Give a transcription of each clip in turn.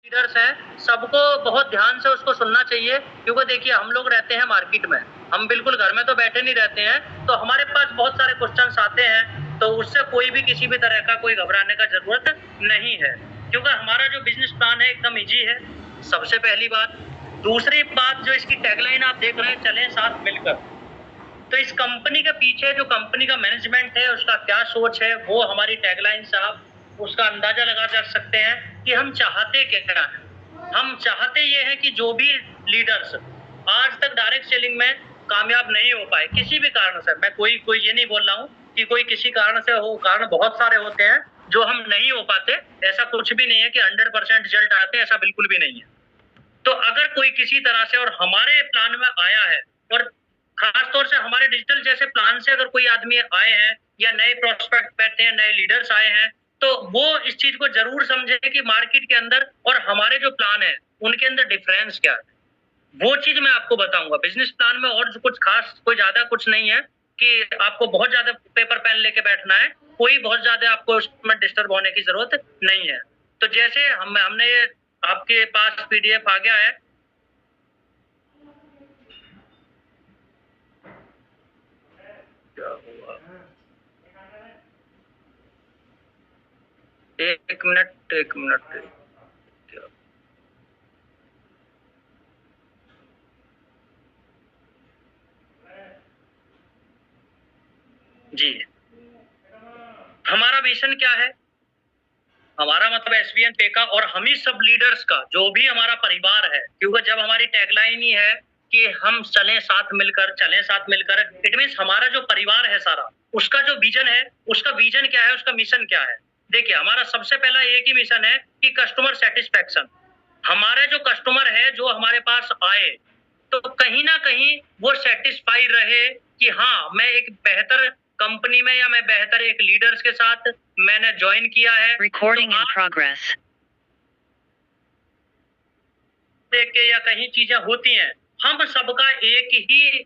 Leaders हैं, सबको बहुत ध्यान से उसको सुनना चाहिए, क्योंकि देखिए हम लोग रहते हैं मार्केट में, हम बिल्कुल घर में तो बैठे नहीं रहते हैं, तो हमारे पास बहुत सारे क्वेश्चंस आते हैं, तो उससे कोई भी किसी भी तरह का कोई घबराने का जरूरत नहीं है, क्योंकि हमारा जो बिजनेस प्लान है एकदम इजी है, सबसे पहली बात। दूसरी बात, जो इसकी टैगलाइन आप देख रहे हैं, चलें साथ मिलकर, तो इस कंपनी के पीछे जो कंपनी का मैनेजमेंट है उसका क्या सोच है, वो हमारी टैगलाइन से आप उसका अंदाजा लगा जा सकते हैं कि हम चाहते क्या है। हम चाहते ये है कि जो भी लीडर्स आज तक डायरेक्ट सेलिंग में कामयाब नहीं हो पाए किसी भी कारण से, मैं कोई ये नहीं बोल रहा हूँ कि कोई किसी कारण से हो, कारण बहुत सारे होते हैं जो हम नहीं हो पाते, ऐसा कुछ भी नहीं है कि 100% रिजल्ट आते हैं, ऐसा बिल्कुल भी नहीं है। तो अगर कोई किसी तरह से और हमारे प्लान में आया है, और खास तौर से हमारे डिजिटल जैसे प्लान से अगर कोई आदमी आए हैं या नए प्रोस्पेक्ट बैठे हैं, नए लीडर्स आए हैं, तो वो इस चीज को जरूर समझे कि मार्केट के अंदर और हमारे जो प्लान है उनके अंदर डिफरेंस क्या है, वो चीज मैं आपको बताऊंगा बिजनेस प्लान में। और कुछ खास कोई ज्यादा कुछ नहीं है कि आपको बहुत ज्यादा पेपर पेन लेके बैठना है, कोई बहुत ज्यादा आपको उसमें डिस्टर्ब होने की जरूरत नहीं है। तो जैसे हमने आपके पास पीडीएफ आ गया है, क्या हुआ, एक मिनट एक मिनट, जी हमारा मिशन क्या है, हमारा मतलब एसबीएन पे का और हम ही सब लीडर्स का जो भी हमारा परिवार है, क्योंकि जब हमारी टैगलाइन ही है कि हम चलें साथ मिलकर, चलें साथ मिलकर, इट मींस हमारा जो परिवार है सारा, उसका जो विजन है, उसका विजन क्या है, उसका मिशन क्या है। देखिए हमारा सबसे पहला एक ही मिशन है कि कस्टमर सेटिस्फेक्शन। हमारे जो कस्टमर है जो हमारे पास आए, तो कहीं ना कहीं वो सेटिस्फाई रहे कि हाँ मैं एक बेहतर कंपनी में या मैं बेहतर एक लीडर्स के साथ मैंने ज्वाइन किया है। Recording तो in progress. देख के या कहीं चीजें होती हैं, हम सबका एक ही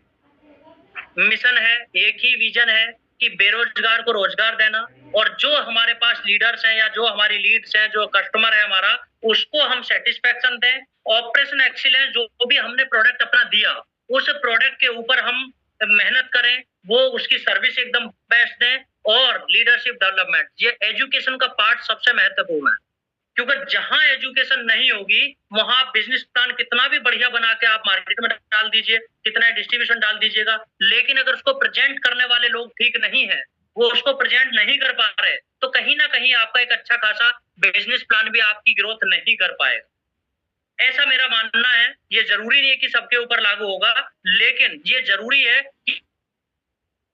मिशन है, एक ही विजन है कि बेरोजगार को रोजगार देना, और जो हमारे पास लीडर्स हैं या जो हमारी लीड्स हैं, जो कस्टमर है हमारा, उसको हम सेटिस्फेक्शन दें। ऑपरेशन एक्सीलेंस, जो भी हमने प्रोडक्ट अपना दिया उस प्रोडक्ट के ऊपर हम मेहनत करें, वो उसकी सर्विस एकदम बेस्ट दें। और लीडरशिप डेवलपमेंट, ये एजुकेशन का पार्ट सबसे महत्वपूर्ण है, क्योंकि जहां एजुकेशन नहीं होगी वहां बिजनेस प्लान कितना भी बढ़िया बना के आप मार्केट में डाल दीजिए, कितना डिस्ट्रीब्यूशन डाल दीजिएगा, लेकिन अगर उसको प्रेजेंट करने वाले लोग ठीक नहीं है, वो उसको प्रेजेंट नहीं कर पा रहे, तो कहीं ना कहीं आपका एक अच्छा खासा बिजनेस प्लान भी आपकी ग्रोथ नहीं कर पाएगा। ऐसा मेरा मानना है। ये जरूरी नहीं है कि सबके ऊपर लागू होगा, लेकिन ये जरूरी है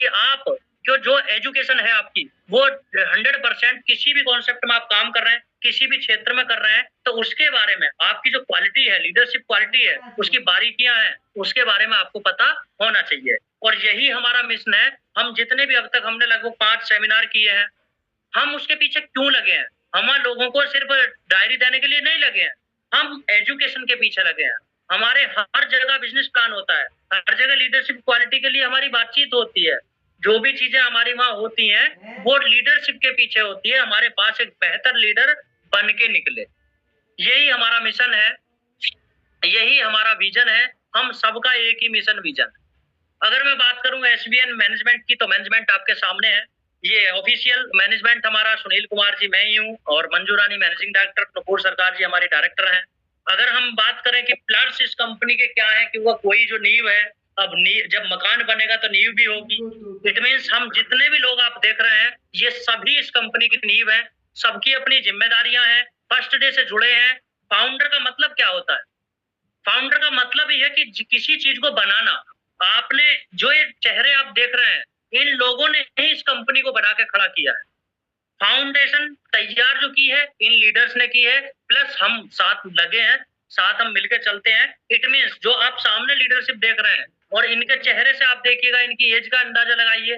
कि आप जो एजुकेशन है आपकी, वो 100% किसी भी कॉन्सेप्ट में आप काम कर रहे हैं, किसी भी क्षेत्र में कर रहे हैं, तो उसके बारे में आपकी जो क्वालिटी है, लीडरशिप क्वालिटी है, उसकी बारीकियां हैं, उसके बारे में आपको पता होना चाहिए। और यही हमारा मिशन है। हम जितने भी अब तक हमने लगभग 5 सेमिनार किए हैं, हम उसके पीछे क्यों लगे हैं? हम लोगों को सिर्फ डायरी देने के लिए नहीं लगे हैं, हम एजुकेशन के पीछे लगे हैं। हमारे हर जगह बिजनेस प्लान होता है, हर जगह लीडरशिप क्वालिटी के लिए हमारी बातचीत होती है, जो भी चीजें हमारी वहां होती हैं वो लीडरशिप के पीछे होती है, हमारे पास एक बेहतर लीडर बन के निकले। यही हमारा मिशन है, यही हमारा विजन है, हम सबका एक ही मिशन विजन। अगर मैं बात करूं एसबीएन मैनेजमेंट की, तो मैनेजमेंट आपके सामने है। ये ऑफिशियल मैनेजमेंट हमारा सुनील कुमार जी, मैं ही हूँ, और मंजू रानी मैनेजिंग डायरेक्टर, नुपुर सरकार जी हमारी डायरेक्टर हैं। अगर हम बात करें कि प्लस इस कंपनी के क्या है, कि वो कोई जो नींव है, अब जब मकान बनेगा तो नींव भी होगी। इट मीन्स हम जितने भी लोग आप देख रहे हैं, ये सभी इस कंपनी की नींव है, सबकी अपनी जिम्मेदारियां हैं, फर्स्ट डे से जुड़े हैं। फाउंडर का मतलब क्या होता है? फाउंडर का मतलब ये है कि किसी चीज को बनाना। आपने जो ये चेहरे आप देख रहे हैं, इन लोगों ने ही इस कंपनी को बना के खड़ा किया है। फाउंडेशन तैयार जो की है इन लीडर्स ने की है, प्लस हम साथ लगे हैं, साथ हम मिलकर चलते हैं। इट मीन्स जो आप सामने लीडरशिप देख रहे हैं, और इनके चेहरे से आप देखिएगा, इनकी एज का अंदाजा लगाइए,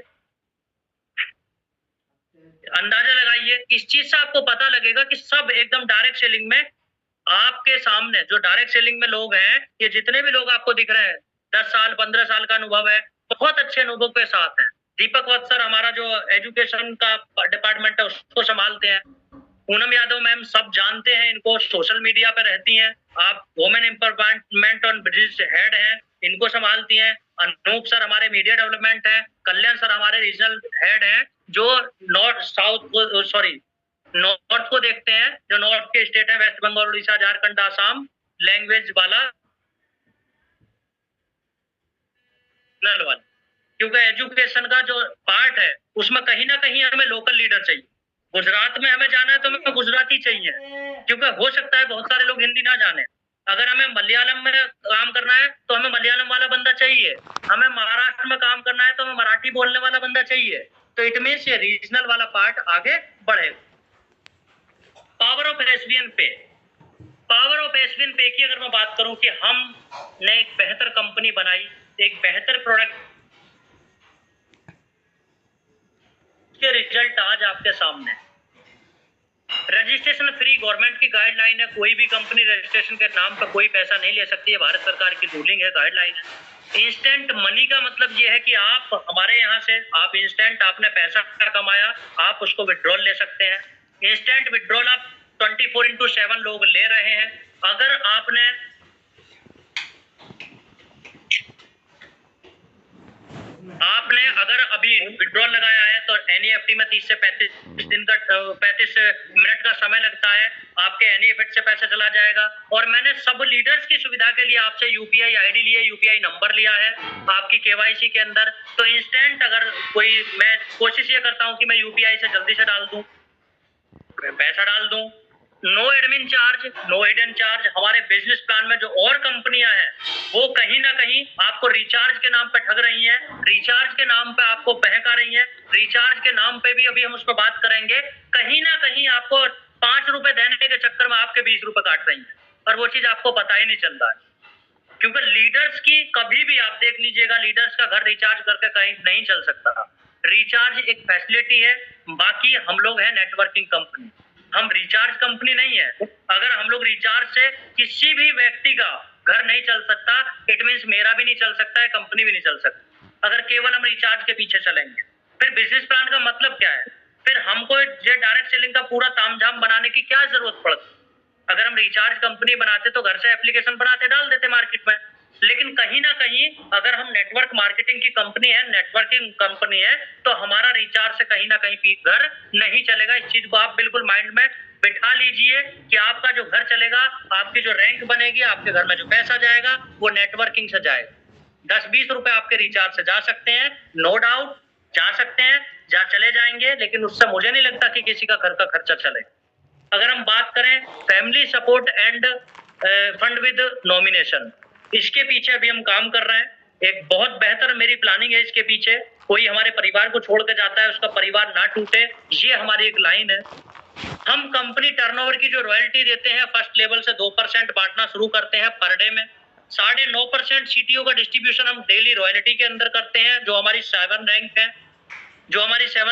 अंदाजा लगाइए, इस चीज से आपको पता लगेगा कि सब एकदम डायरेक्ट सेलिंग में आपके सामने, जो डायरेक्ट सेलिंग में लोग हैं, ये जितने भी लोग आपको दिख रहे हैं, 10 साल 15 साल का अनुभव है, बहुत अच्छे अनुभव के साथ हैं। दीपक वत्स सर हमारा जो एजुकेशन का डिपार्टमेंट है उसको संभालते हैं, पूनम यादव मैम सब जानते हैं इनको, सोशल मीडिया पे रहती हैं। आप वुमेन एम्पावरमेंट और ब्रिज हेड हैं, इनको संभालती हैं। अनूप सर हमारे मीडिया डेवलपमेंट है। कल्याण सर हमारे रीजनल हेड हैं, जो नॉर्थ साउथ सॉरी नॉर्थ को देखते हैं, जो नॉर्थ के स्टेट है, वेस्ट बंगाल, उड़ीसा, झारखंड, आसाम लैंग्वेज वाला वाला। क्योंकि एजुकेशन का जो पार्ट है उसमें कहीं ना कहीं हमें लोकल लीडर चाहिए। गुजरात में हमें जाना है तो हमें गुजराती चाहिए, क्योंकि हो सकता है बहुत सारे लोग हिंदी ना जाने। अगर हमें मलयालम में काम करना है तो हमें मलयालम वाला बंदा चाहिए। हमें महाराष्ट्र में काम करना है तो हमें मराठी बोलने वाला बंदा चाहिए। तो इट मीन्स ये रीजनल वाला पार्ट आगे बढ़ेगा। पावर ऑफ एसवीएन पे, पावर ऑफ एसवीएन पे की अगर मैं बात करूं कि हमने एक बेहतर कंपनी बनाई, एक बेहतर प्रोडक्ट के रिजल्ट आज आपके सामने। रजिस्ट्रेशन फ्री गवर्नमेंट की गाइडलाइन है, कोई भी कंपनी रजिस्ट्रेशन के नाम पर कोई पैसा नहीं ले सकती है, भारत सरकार की रूलिंग है, गाइडलाइन है। इंस्टेंट मनी का मतलब ये है कि आप हमारे यहाँ से आप इंस्टेंट, आपने पैसा कमाया, आप उसको विड्रॉल ले सकते हैं। इंस्टेंट विड्रॉल आप 24/7 लोग ले रहे हैं। अगर आपने अगर अभी विड्रॉल लगाया है तो एनईएफटी में 30 से 35 दिन का 35 मिनट का समय लगता है, आपके एनईएफटी से पैसा चला जाएगा। और मैंने सब लीडर्स की सुविधा के लिए आपसे यूपीआई आईडी लिया, यूपीआई नंबर लिया है आपकी केवाईसी के अंदर। तो इंस्टेंट अगर कोई, मैं कोशिश ये करता हूं कि मैं यूपीआई से जल्दी से डाल दूं, पैसा डाल दूं। No admin charge, no hidden charge. हमारे बिजनेस प्लान में जो और कंपनियां हैं वो कहीं ना कहीं आपको रिचार्ज के नाम पे ठग रही हैं, रिचार्ज के नाम पे आपको बहका रही हैं, रिचार्ज के नाम पे भी अभी हम उस पर बात करेंगे। कहीं ना कहीं आपको 5 रुपए देने के चक्कर में आपके 20 रुपए काट रही हैं, और वो चीज आपको पता ही नहीं चल रहा है। क्योंकि लीडर्स की कभी भी आप देख लीजिएगा, लीडर्स का घर रिचार्ज करके कहीं नहीं चल सकता। रिचार्ज एक फैसिलिटी है, बाकी हम लोग हैं नेटवर्किंग कंपनी, हम रिचार्ज कंपनी नहीं है। अगर हम लोग रिचार्ज से किसी भी व्यक्ति का घर नहीं चल सकता, इट मीन्स मेरा भी नहीं चल सकता है, कंपनी भी नहीं चल सकती, अगर केवल हम रिचार्ज के पीछे चलेंगे। फिर बिजनेस प्लान का मतलब क्या है? फिर हमको ये डायरेक्ट सेलिंग का पूरा तामझाम बनाने की क्या जरूरत पड़ती? अगर हम रिचार्ज कंपनी बनाते तो घर से एप्लीकेशन बनाते डाल देते मार्केट में। लेकिन कहीं ना कहीं अगर हम नेटवर्क मार्केटिंग की कंपनी है, नेटवर्किंग कंपनी है, तो हमारा रिचार्ज से कहीं ना कहीं घर नहीं चलेगा। इस चीज को आप बिल्कुल माइंड में बिठा लीजिए कि आपका जो घर चलेगा, आपकी जो रैंक बनेगी, आपके घर में जो पैसा जाएगा वो नेटवर्किंग से जाएगा। 10-20 रुपए आपके रिचार्ज से जा सकते हैं, नो डाउट जा सकते हैं, जा चले जाएंगे, लेकिन उससे मुझे नहीं लगता कि किसी का घर का खर्चा चलेगा। अगर हम बात करें family support end fund with nomination, इसके पीछे अभी हम काम कर रहे हैं। एक बहुत बेहतर मेरी प्लानिंग है इसके पीछे। कोई हमारे परिवार को छोड़ के जाता है, उसका परिवार ना टूटे, ये हमारी एक लाइन है। हम कंपनी टर्नओवर की जो रॉयल्टी देते हैं फर्स्ट लेवल से 2% बांटना शुरू करते हैं पर डे में। 9.5% सीटीओ का डिस्ट्रीब्यूशन हम डेली रॉयल्टी के अंदर करते हैं, जो हमारी 7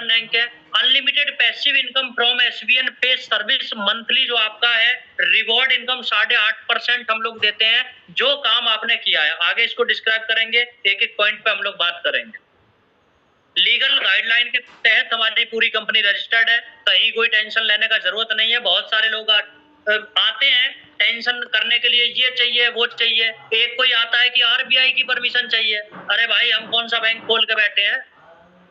रैंक है। Unlimited passive income from SVN पे सर्विस मंथली जो आपका है, रिवॉर्ड इनकम 8.5% हम लोग देते हैं, जो काम आपने किया है। आगे इसको डिस्क्राइब करेंगे, एक एक पॉइंट पे हम लोग बात करेंगे। लीगल गाइडलाइन के तहत हमारी पूरी कंपनी रजिस्टर्ड है, कहीं कोई टेंशन लेने का जरूरत नहीं है। बहुत सारे लोग आते हैं टेंशन करने के लिए, ये चाहिए वो चाहिए। एक कोई आता है कि आरबीआई की परमिशन चाहिए। अरे भाई, हम कौन सा बैंक खोल के बैठे हैं?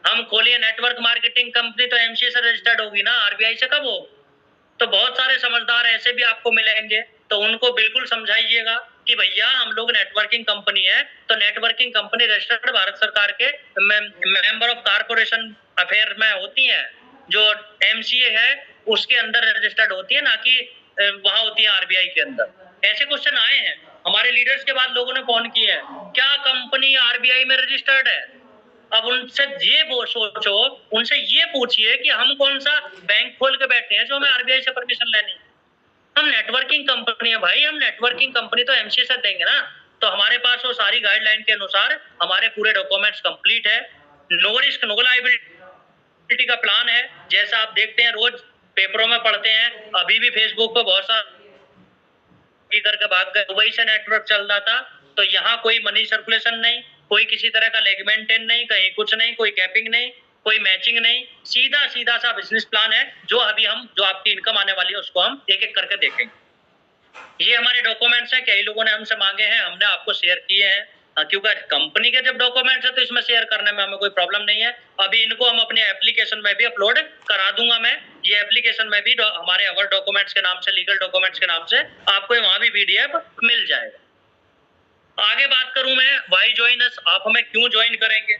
हम खोलिए नेटवर्क मार्केटिंग कंपनी तो एमसीए से रजिस्टर्ड होगी ना, आरबीआई से कब हो? तो बहुत सारे समझदार ऐसे भी आपको मिलेंगे, तो उनको बिल्कुल समझाइएगा कि भैया हम लोग नेटवर्किंग कंपनी है, तो नेटवर्किंग कंपनी रजिस्टर्ड भारत सरकार के मेंबर ऑफ कारपोरेशन अफेयर में होती है, जो एमसीए है उसके अंदर रजिस्टर्ड होती है, ना कि वहां होती है आरबीआई के अंदर। ऐसे क्वेश्चन आए हैं हमारे लीडर्स के बाद, लोगों ने फोन किए हैं, क्या कंपनी आरबीआई में रजिस्टर्ड है? अब उनसे ये वो सोचो, उनसे ये पूछिए कि हम कौन सा बैंक खोल के बैठे हैं जो हमें आरबीआई से परमिशन लेनी। हम नेटवर्किंग कंपनी है भाई, हम नेटवर्किंग कंपनी तो एमसीए से देंगे ना। तो हमारे पास वो सारी गाइडलाइन के अनुसार हमारे पूरे डॉक्यूमेंट्स कंप्लीट है। नो रिस्क नो लायबिलिटी का प्लान है, जैसा आप देखते हैं रोज पेपरों में पढ़ते हैं। अभी भी फेसबुक पर बहुत सारा करके भाग गए, दुबई से नेटवर्क चल रहा था, तो यहाँ कोई मनी सर्कुलेशन नहीं, कोई किसी तरह का लेग मेंटेन नहीं, कहीं कुछ नहीं, कोई कैपिंग नहीं, कोई मैचिंग नहीं, सीधा सीधा सा बिजनेस प्लान है जो अभी हम जो आपकी इनकम आने वाली है उसको हम एक एक करके देखेंगे। ये हमारे डॉक्यूमेंट्स हैं, कई लोगों ने हमसे मांगे हैं, हमने आपको शेयर किए हैं। क्योंकि कंपनी के जब डॉक्यूमेंट्स है तो इसमें शेयर करने में हमें कोई प्रॉब्लम नहीं है। अभी इनको हम अपने एप्लीकेशन में भी अपलोड करा दूंगा मैं। ये एप्लीकेशन में भी हमारे अवर डॉक्यूमेंट्स के नाम से, लीगल डॉक्यूमेंट्स के नाम से आपको वहां भी PDF मिल जाएगा। आगे बात करूं मैं वाई ज्वाइन अस, आप हमें क्यों ज्वाइन करेंगे।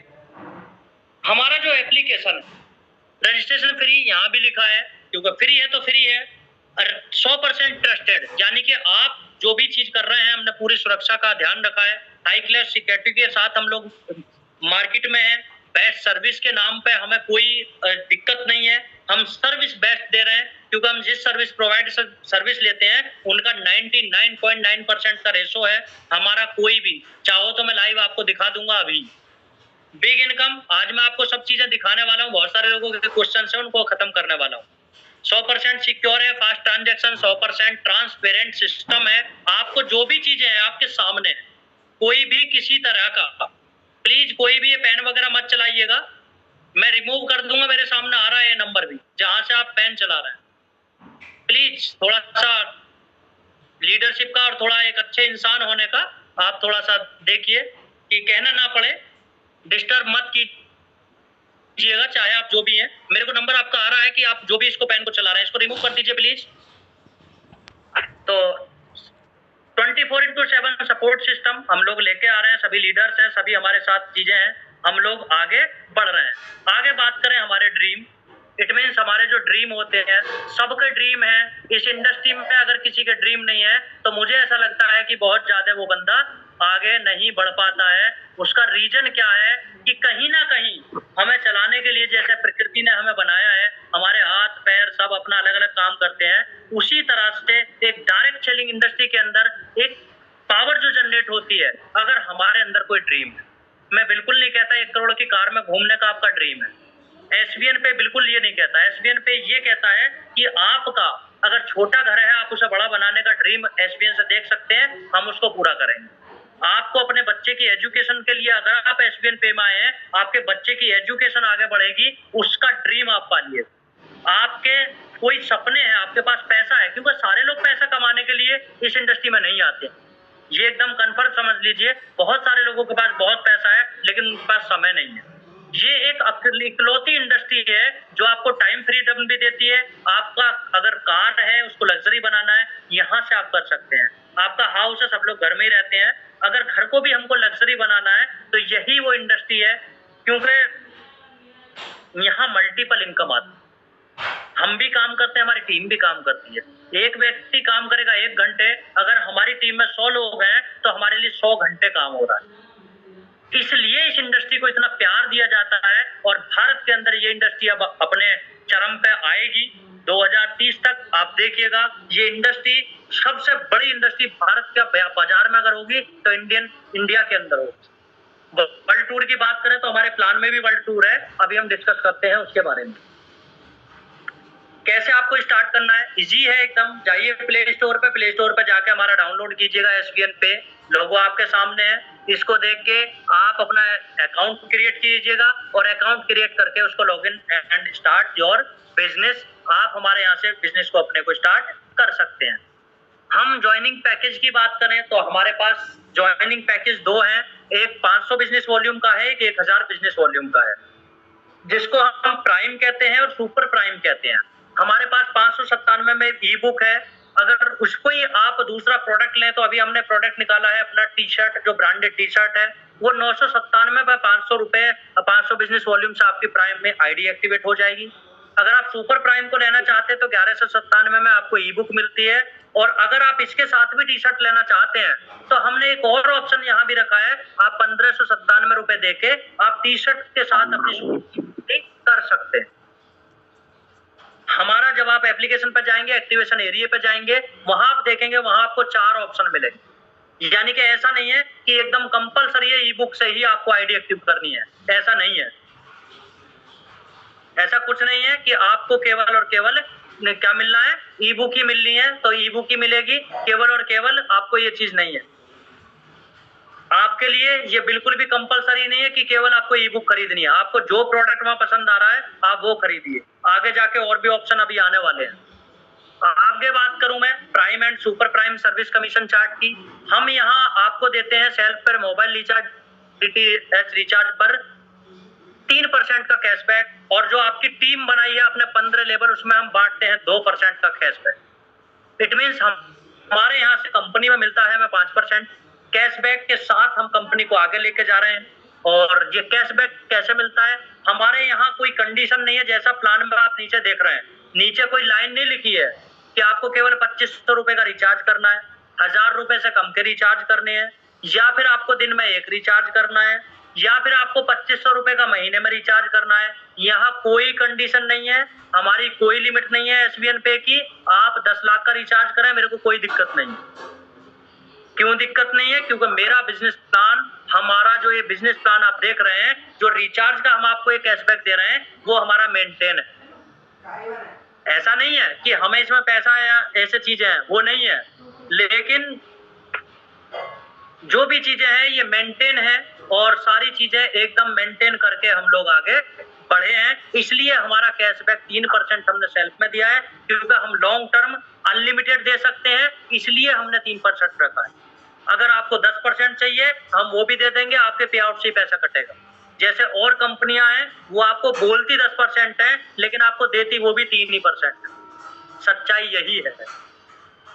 हमारा जो एप्लीकेशन रजिस्ट्रेशन फ्री यहाँ भी लिखा है, क्योंकि फ्री है तो फ्री है, 100% ट्रस्टेड, यानी कि आप जो भी चीज कर रहे हैं हमने पूरी सुरक्षा का ध्यान रखा है। हाई क्लास सिक्योरिटी के साथ हम लोग मार्केट में हैं। बेस्ट सर्विस के नाम पे हमें कोई दिक्कत नहीं है। हम सर्विस बेस्ट दे रहे हैं, क्योंकि हम जिस सर्विस प्रोवाइडर सर्विस लेते हैं उनका 99.9% का रेशो है। हमारा कोई भी, चाहो तो मैं लाइव आपको दिखा दूंगा अभी। बिग इनकम, आज मैं आपको सब चीजें दिखाने वाला हूँ। बहुत सारे लोगों के क्वेश्चन है उनको खत्म करने वाला हूँ। 100% सिक्योर है, फास्ट ट्रांजैक्शन, 100% ट्रांसपेरेंट सिस्टम है। आपको जो भी चीजें हैं आपके सामने है, कोई भी किसी तरह का, प्लीज कोई भी ये पेन वगैरह मत चलाइएगा, मैं रिमूव कर दूंगा। मेरे सामने आ रहा है ये नंबर भी जहां से आप पेन चला रहे हैं। प्लीज थोड़ा सा लीडरशिप का और थोड़ा एक अच्छे इंसान होने का आप थोड़ा सा देखिए कि कहना ना पड़े, डिस्टर्ब मत कीजिएगा, चाहे आप जो भी हैं। मेरे को नंबर आपका आ रहा है कि आप जो भी इसको पेन को चला रहे हैं इसको रिमूव कर दीजिए प्लीज। तो 24/7 सपोर्ट सिस्टम हम लोग लेके आ रहे हैं, सभी लीडर्स हैं, सभी हमारे साथ चीजें हैं, हम लोग आगे बढ़ रहे हैं। आगे बात करें हमारे ड्रीम, इट मीन्स हमारे जो ड्रीम होते हैं, सबके ड्रीम है। इस इंडस्ट्री में अगर किसी के ड्रीम नहीं है तो मुझे ऐसा लगता है कि बहुत ज्यादा वो बंदा आगे नहीं बढ़ पाता है। उसका रीजन क्या है कि कहीं ना कहीं हमें चलाने के लिए, जैसे प्रकृति ने हमें बनाया है, हमारे हाथ पैर सब अपना अलग अलग काम करते हैं, उसी तरह से एक डायरेक्ट सेलिंग इंडस्ट्री के अंदर एक पावर जो जनरेट होती है, अगर हमारे अंदर कोई ड्रीम है, मैं बिल्कुल नहीं कहता 1 करोड़ की कार में घूमने का आपका ड्रीम है, SBN पे बिल्कुल ये नहीं कहता। SBN पे ये कहता है कि आपका अगर छोटा घर है, आप उसे बड़ा बनाने का ड्रीम SBN से देख सकते हैं, हम उसको पूरा करेंगे। आपको अपने बच्चे की एजुकेशन के लिए अगर आप SBN पे में आए हैं, आपके बच्चे की एजुकेशन आगे बढ़ेगी, उसका ड्रीम आप पालिए। आपके कोई सपने हैं, आपके पास पैसा है, क्योंकि सारे लोग पैसा कमाने के लिए इस इंडस्ट्री में नहीं आते, ये एकदम कन्फर्म समझ लीजिए। बहुत सारे लोगों के पास बहुत पैसा है लेकिन उनके पास समय नहीं है। ये एक इकलौती इंडस्ट्री है जो आपको टाइम फ्रीडम भी देती है। आपका अगर कार है उसको लग्जरी बनाना है, यहाँ से आप कर सकते हैं। आपका हाउस है, सब लोग घर में ही रहते हैं, अगर घर को भी हमको लग्जरी बनाना है तो यही वो इंडस्ट्री है, क्योंकि यहाँ मल्टीपल इनकम आती है। हम भी काम करते हैं, हमारी टीम भी काम करती है। एक व्यक्ति काम करेगा 1 घंटे, अगर हमारी टीम में 100 लोग हैं तो हमारे लिए 100 घंटे काम हो रहा है। इसलिए इस इंडस्ट्री को इतना प्यार दिया जाता है और भारत के अंदर ये इंडस्ट्री अब अपने चरम पे आएगी 2030 तक। आप देखिएगा ये इंडस्ट्री सबसे बड़ी इंडस्ट्री भारत के बाजार में अगर होगी तो इंडिया के अंदर होगी। वर्ल्ड टूर की बात करें तो हमारे प्लान में भी वर्ल्ड टूर है, अभी हम डिस्कस करते हैं उसके बारे में। कैसे आपको स्टार्ट करना है, इजी है एकदम। जाइए प्ले स्टोर पे जाके हमारा डाउनलोड कीजिएगा। SBN पे लोगो आपके सामने है, इसको देख के आप अपना अकाउंट क्रिएट कीजिएगा और अकाउंट क्रिएट करके उसको login and start your business. आप हमारे यहाँ से बिजनेस को अपने को स्टार्ट कर सकते हैं। हम ज्वाइनिंग पैकेज की बात करें तो हमारे पास ज्वाइनिंग पैकेज 2 हैं, एक 500 बिजनेस वॉल्यूम का है, एक 1000 बिजनेस वॉल्यूम का है, जिसको हम प्राइम कहते हैं और सुपर प्राइम कहते हैं। हमारे पास 597 में ई बुक है, अगर उसको ही आप दूसरा प्रोडक्ट लें तो अभी हमने प्रोडक्ट निकाला है अपना टी-शर्ट, जो ब्रांडेड टी-शर्ट है, वो 997 में 500 रुपए, 500 बिजनेस वॉल्यूम से आपकी प्राइम में ID एक्टिवेट हो जाएगी। अगर आप सुपर प्राइम को लेना चाहते हैं तो 1197 में आपको ई बुक मिलती है, और अगर आप इसके साथ भी टी-शर्ट लेना चाहते हैं तो हमने एक और ऑप्शन यहाँ भी रखा है, आप 1597 रुपए देके आप टी-शर्ट के साथ अपनी कर सकते हैं। हमारा जब आप एप्लीकेशन पर जाएंगे, एक्टिवेशन एरिया पे जाएंगे, वहां आप देखेंगे वहां आपको 4 ऑप्शन मिलेंगे। यानी कि ऐसा नहीं है कि एकदम कंपलसरी है ई बुक से ही आपको ID एक्टिव करनी है, ऐसा नहीं है। ऐसा कुछ नहीं है कि आपको केवल और केवल क्या मिलना है, ई बुक ही मिलनी है तो ई बुक ही मिलेगी, केवल और केवल आपको ये चीज नहीं है। आपके लिए ये बिल्कुल भी कंपलसरी नहीं है कि केवल आपको ई बुक खरीदनी है। आपको जो प्रोडक्ट वहां पसंद आ रहा है आप वो खरीदिए। आगे जाके और भी ऑप्शन अभी आने वाले हैं। आगे बात करूं मैं prime and super prime service commission chart की। हम यहाँ आपको देते हैं सेल्फ पर मोबाइल रिचार्ज, डीटीएच रिचार्ज पर 3% का कैशबैक, और जो आपकी टीम बनाई है अपने 15 लेबर, उसमें हम बांटते हैं 2% का कैशबैक। इट मीन्स हमारे यहाँ से कंपनी में मिलता है हमें 5%। कैशबैक के साथ हम कंपनी को आगे लेके जा रहे हैं। और ये कैशबैक कैसे मिलता है? हमारे यहाँ कोई कंडीशन नहीं है, जैसा प्लान में आप नीचे देख रहे हैं, नीचे कोई लाइन नहीं लिखी है कि आपको केवल 2500 रुपए का रिचार्ज करना है, 1000 रुपए से कम के रिचार्ज करने हैं, या फिर आपको दिन में एक रिचार्ज करना है, या फिर आपको 2500 रुपए का महीने में रिचार्ज करना है। यहाँ कोई कंडीशन नहीं है, हमारी कोई लिमिट नहीं है एसबीएन पे की आप 10 लाख का रिचार्ज करें, मेरे को कोई दिक्कत नहीं। क्यों दिक्कत नहीं है? क्योंकि मेरा बिजनेस प्लान, हमारा जो ये बिजनेस प्लान आप देख रहे हैं, जो रिचार्ज का हम आपको एक कैशबैक दे रहे हैं, वो हमारा मेंटेन है। ऐसा नहीं है कि हमें इसमें पैसा या ऐसे चीजें हैं, वो नहीं है। लेकिन जो भी चीजें हैं ये मेंटेन है, और सारी चीजें एकदम मेंटेन करके हम लोग आगे बढ़े हैं। इसलिए हमारा कैशबैक 3% हमने सेल्फ में दिया है, क्योंकि हम लॉन्ग टर्म अनलिमिटेड दे सकते हैं, इसलिए हमने 3% रखा है। अगर आपको 10% चाहिए हम वो भी दे देंगे, आपके पे आउट से पैसा कटेगा। जैसे और कंपनियां हैं वो आपको बोलती 10% है, लेकिन आपको देती वो भी 3% है। सच्चाई यही है,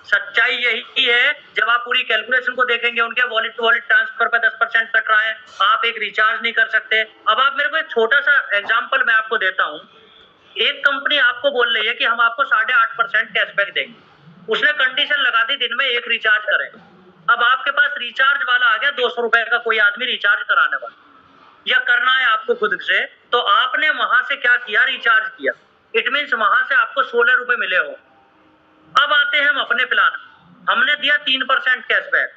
सच्चाई यही है। जब आप पूरी कैलकुलेशन को देखेंगे, उनके वॉलेट टू वॉलेट ट्रांसफर पर 10% कट रहा है, आप एक रिचार्ज नहीं कर सकते। अब आप मेरे को एक छोटा सा एग्जांपल मैं आपको देता हूँ। एक कंपनी आपको बोल रही है कि हम आपको 8.5% कैशबैक देंगे, उसने कंडीशन लगा दी दिन में एक रिचार्ज करें। अब आपके पास रिचार्ज वाला आ गया 200 रुपए का, कोई आदमी रिचार्ज कराने वाला, या करना है आपको खुद से, तो आपने वहां से क्या किया? रिचार्ज किया। इट मीन्स वहां से आपको 16 रुपए मिले हो। अब आते हैं हम अपने प्लान, हमने दिया 3% कैशबैक।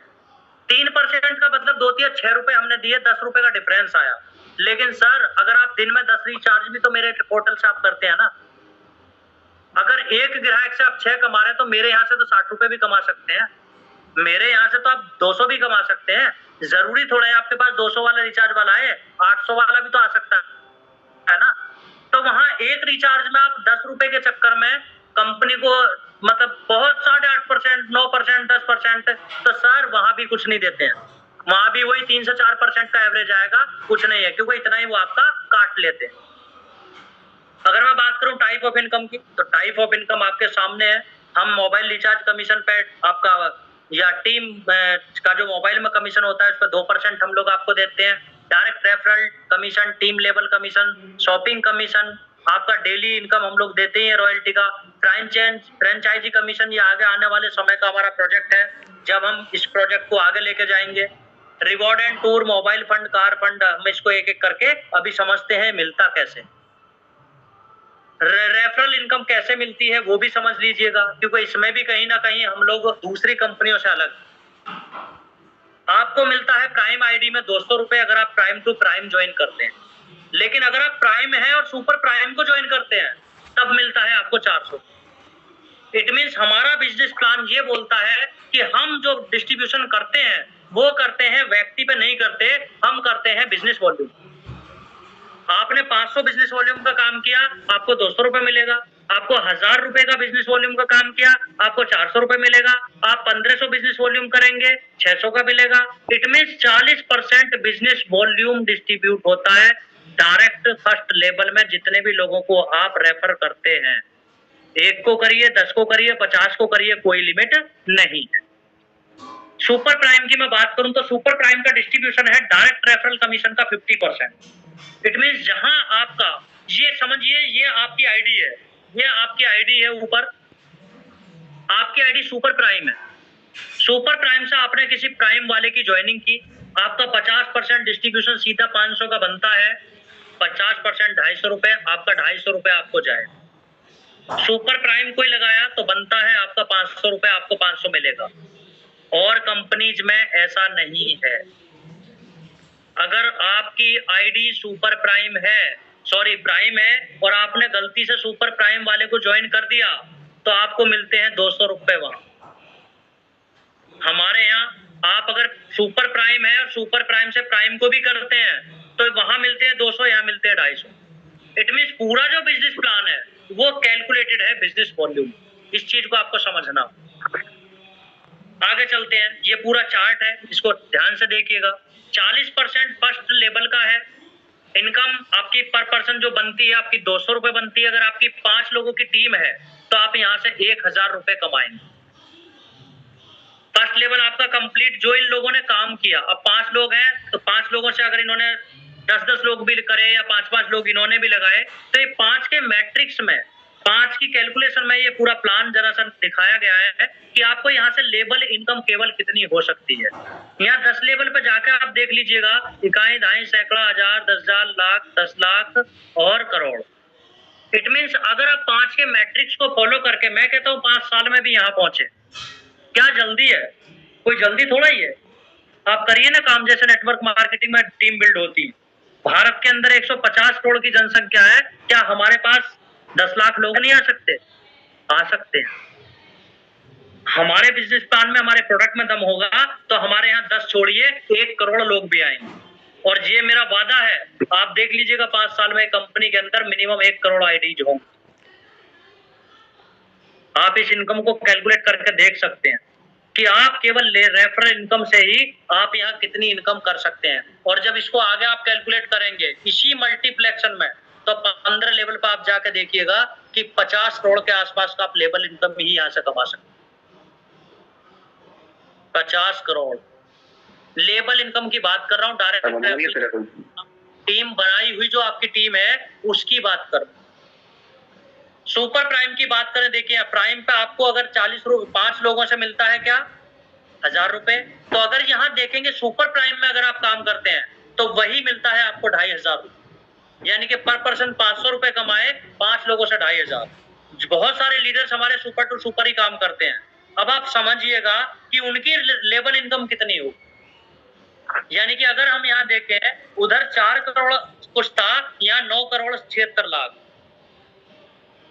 3% का मतलब 2 या 6 रुपए हमने दिए, 10 रुपए का डिफरेंस आया। लेकिन सर अगर आप दिन में 10 रिचार्ज भी तो मेरे पोर्टल से आप करते हैं ना, अगर एक ग्राहक से आप 6 कमा रहे हैं तो मेरे यहाँ से तो 60 रुपए भी कमा सकते हैं, मेरे यहाँ से तो आप 200 भी कमा सकते हैं। जरूरी थोड़ा है आपके पास 200 वाला रिचार्ज वाला है, 800 वाला भी तो आ सकता है ना। तो वहां एक रिचार्ज में आप 10 रुपए के चक्कर में कंपनी को मतलब बहुत 8.5%, 9%, 10%, तो सर वहां भी कुछ नहीं देते हैं, वहां भी वही 3 से 4% का एवरेज आएगा, कुछ नहीं है, क्योंकि इतना ही वो आपका काट लेते हैं। अगर मैं बात करूं टाइप ऑफ इनकम की, तो टाइप ऑफ इनकम आपके सामने है। हम मोबाइल रिचार्ज कमीशन पे आपका या टीम का जो मोबाइल में कमीशन होता है उस पर 2% हम लोग आपको देते हैं। Direct referral commission, team level commission, shopping commission, आपका डेली इनकम हम लोग देते हैं रॉयल्टी का। फ्रेंचाइजी कमीशन ये आगे आने वाले समय का हमारा प्रोजेक्ट है, जब हम इस प्रोजेक्ट को आगे लेके जाएंगे। Reward and tour, mobile fund, car fund, हम इसको एक एक करके अभी समझते हैं मिलता कैसे। रेफरल इनकम कैसे मिलती है वो भी समझ लीजिएगा, क्योंकि इसमें भी कहीं ना कहीं हम लोग दूसरी कंपनियों से अलग। आपको मिलता है प्राइम आईडी में 200 रुपए अगर आप प्राइम टू प्राइम ज्वाइन करते हैं, लेकिन अगर आप प्राइम है और सुपर प्राइम को ज्वाइन करते हैं तब मिलता है आपको 400। इट मीन्स हमारा बिजनेस प्लान ये बोलता है कि हम जो डिस्ट्रीब्यूशन करते हैं वो करते हैं व्यक्ति पे नहीं करते, हम करते हैं बिजनेस वॉल्यूम। आपने 500 बिजनेस वॉल्यूम का काम किया, आपको 200 रुपए मिलेगा। आपको 1000 रुपए का बिजनेस वॉल्यूम का काम किया, आपको 400 रुपए मिलेगा। आप 1500 बिजनेस वॉल्यूम करेंगे, 600 का मिलेगा। It means 40% business volume distribute होता है डायरेक्ट फर्स्ट लेवल में। जितने भी लोगों को आप रेफर करते हैं, 1 को करिए, 10 को करिए, 50 को करिए, कोई लिमिट नहीं है। सुपर प्राइम की मैं बात करूं तो सुपर प्राइम का डिस्ट्रीब्यूशन है डायरेक्ट रेफरल कमीशन का 50%। इट मीन्स जहां आपका, ये समझिए ये आपकी आईडी है, ये आपकी आईडी है, ऊपर आपकी आईडी सुपर प्राइम है। सुपर प्राइम से आपने किसी प्राइम वाले की ज्वाइनिंग की, आपका 50% डिस्ट्रीब्यूशन सीधा 500 का बनता है। 50% 250 रुपए, आपका 250 रुपए आपको जाए। सुपर प्राइम कोई लगाया तो बनता है आपका 500 रुपए, आपको 500 मिलेगा। और कंपनीज में ऐसा नहीं है। अगर आपकी आईडी सुपर प्राइम है, सॉरी प्राइम है, और आपने गलती से सुपर प्राइम वाले को ज्वाइन कर दिया तो आपको मिलते हैं 200 रुपए। वहां हमारे यहाँ आप अगर सुपर प्राइम है और सुपर प्राइम से प्राइम को भी करते हैं तो वहां मिलते हैं 200, यहाँ मिलते हैं 250। इट मीन्स पूरा जो बिजनेस प्लान है वो कैलकुलेटेड है बिजनेस वॉल्यूम। इस चीज को आपको समझना। आगे चलते हैं, ये पूरा चार्ट है, इसको ध्यान से देखिएगा। 40% फर्स्ट लेवल का है। इनकम आपकी पर पर्सन जो बनती है आपकी 200 रुपए बनती है। अगर आपकी 5 लोगों की टीम है तो आप यहाँ से 1000 रुपए कमाएंगे। फर्स्ट लेवल आपका कंप्लीट, जो इन लोगों ने काम किया। अब 5 लोग हैं तो 5 लोगों से अगर इन्होंने 10-10 लोग भी करे या 5-5 लोग इन्होंने भी लगाए तो ये 5 के मैट्रिक्स में 5 की कैलकुलेशन में ये पूरा प्लान जरा सा दिखाया गया है कि आपको यहाँ से लेवल इनकम केवल कितनी हो सकती है। यहाँ 10 लेवल पे जाकर आप देख लीजिएगा, इकाई, दहाई, सैकड़ा, हजार, 10,000, लाख, 10 लाख और करोड़। इट मीन्स अगर आप 5 के मैट्रिक्स को फॉलो करके, मैं कहता हूँ 5 साल में भी यहाँ पहुंचे। क्या जल्दी है? कोई जल्दी थोड़ा ही है। आप करिए ना काम, जैसे नेटवर्क मार्केटिंग में टीम बिल्ड होती है। भारत के अंदर 150 करोड़ की जनसंख्या है, क्या हमारे पास 10 लाख लोग नहीं आ सकते? आ सकते हैं। हमारे बिजनेस प्लान में, हमारे प्रोडक्ट में दम होगा तो हमारे यहाँ 10 छोड़िए 1 करोड़ लोग भी आएंगे। और ये मेरा वादा है, आप देख लीजिएगा 5 साल में कंपनी के अंदर मिनिमम 1 करोड़ आईडीज होंगे। आप इस इनकम को कैलकुलेट करके देख सकते हैं कि आप केवल रेफरल इनकम से ही आप यहाँ कितनी इनकम कर सकते हैं। और जब इसको आगे आप कैलकुलेट करेंगे इसी मल्टीप्लेक्शन में, तो 15 लेवल पर आप जाके देखिएगा कि 50 करोड़ के आसपास का आप लेवल इनकम ही यहाँ से कमा सकते हैं। 50 करोड़ लेवल इनकम की बात कर रहा हूँ। डायरेक्ट टीम बनाई हुई जो आपकी टीम है उसकी बात कर। सुपर प्राइम की बात करें, देखिए प्राइम पे आपको अगर 5 लोगों से मिलता है क्या 1000 रुपए, तो अगर यहाँ देखेंगे सुपर प्राइम में अगर आप काम करते हैं तो वही मिलता है आपको 2500 रुपए। यानी कि पर पर्सन 500 रुपए कमाए, 5 लोगों से 2500। बहुत सारे लीडर्स हमारे सुपर टू सुपर ही काम करते हैं। अब आप समझिएगा कि उनकी लेवल इनकम कितनी हो। यानी कि अगर हम यहाँ देखें, उधर 4 करोड़ कुछ था, यहाँ 9 करोड़ 76 लाख,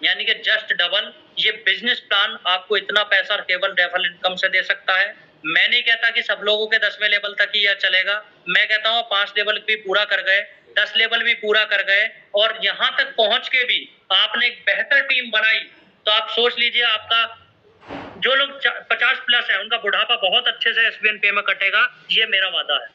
यानी कि जस्ट डबल। ये बिजनेस प्लान आपको इतना पैसा केवल रेफरल इनकम से दे सकता है। मैं नहीं कहता कि सब लोगों के 10वें लेवल तक ही यह चलेगा। मैं कहता हूँ 5 लेवल भी पूरा कर गए, 10 लेवल भी पूरा कर गए और यहाँ तक पहुंच के भी आपने एक बेहतर टीम बनाई, तो आप सोच लीजिए आपका जो लोग 50 प्लस है उनका बुढ़ापा बहुत अच्छे से एसबीएन पे में कटेगा। ये मेरा वादा है।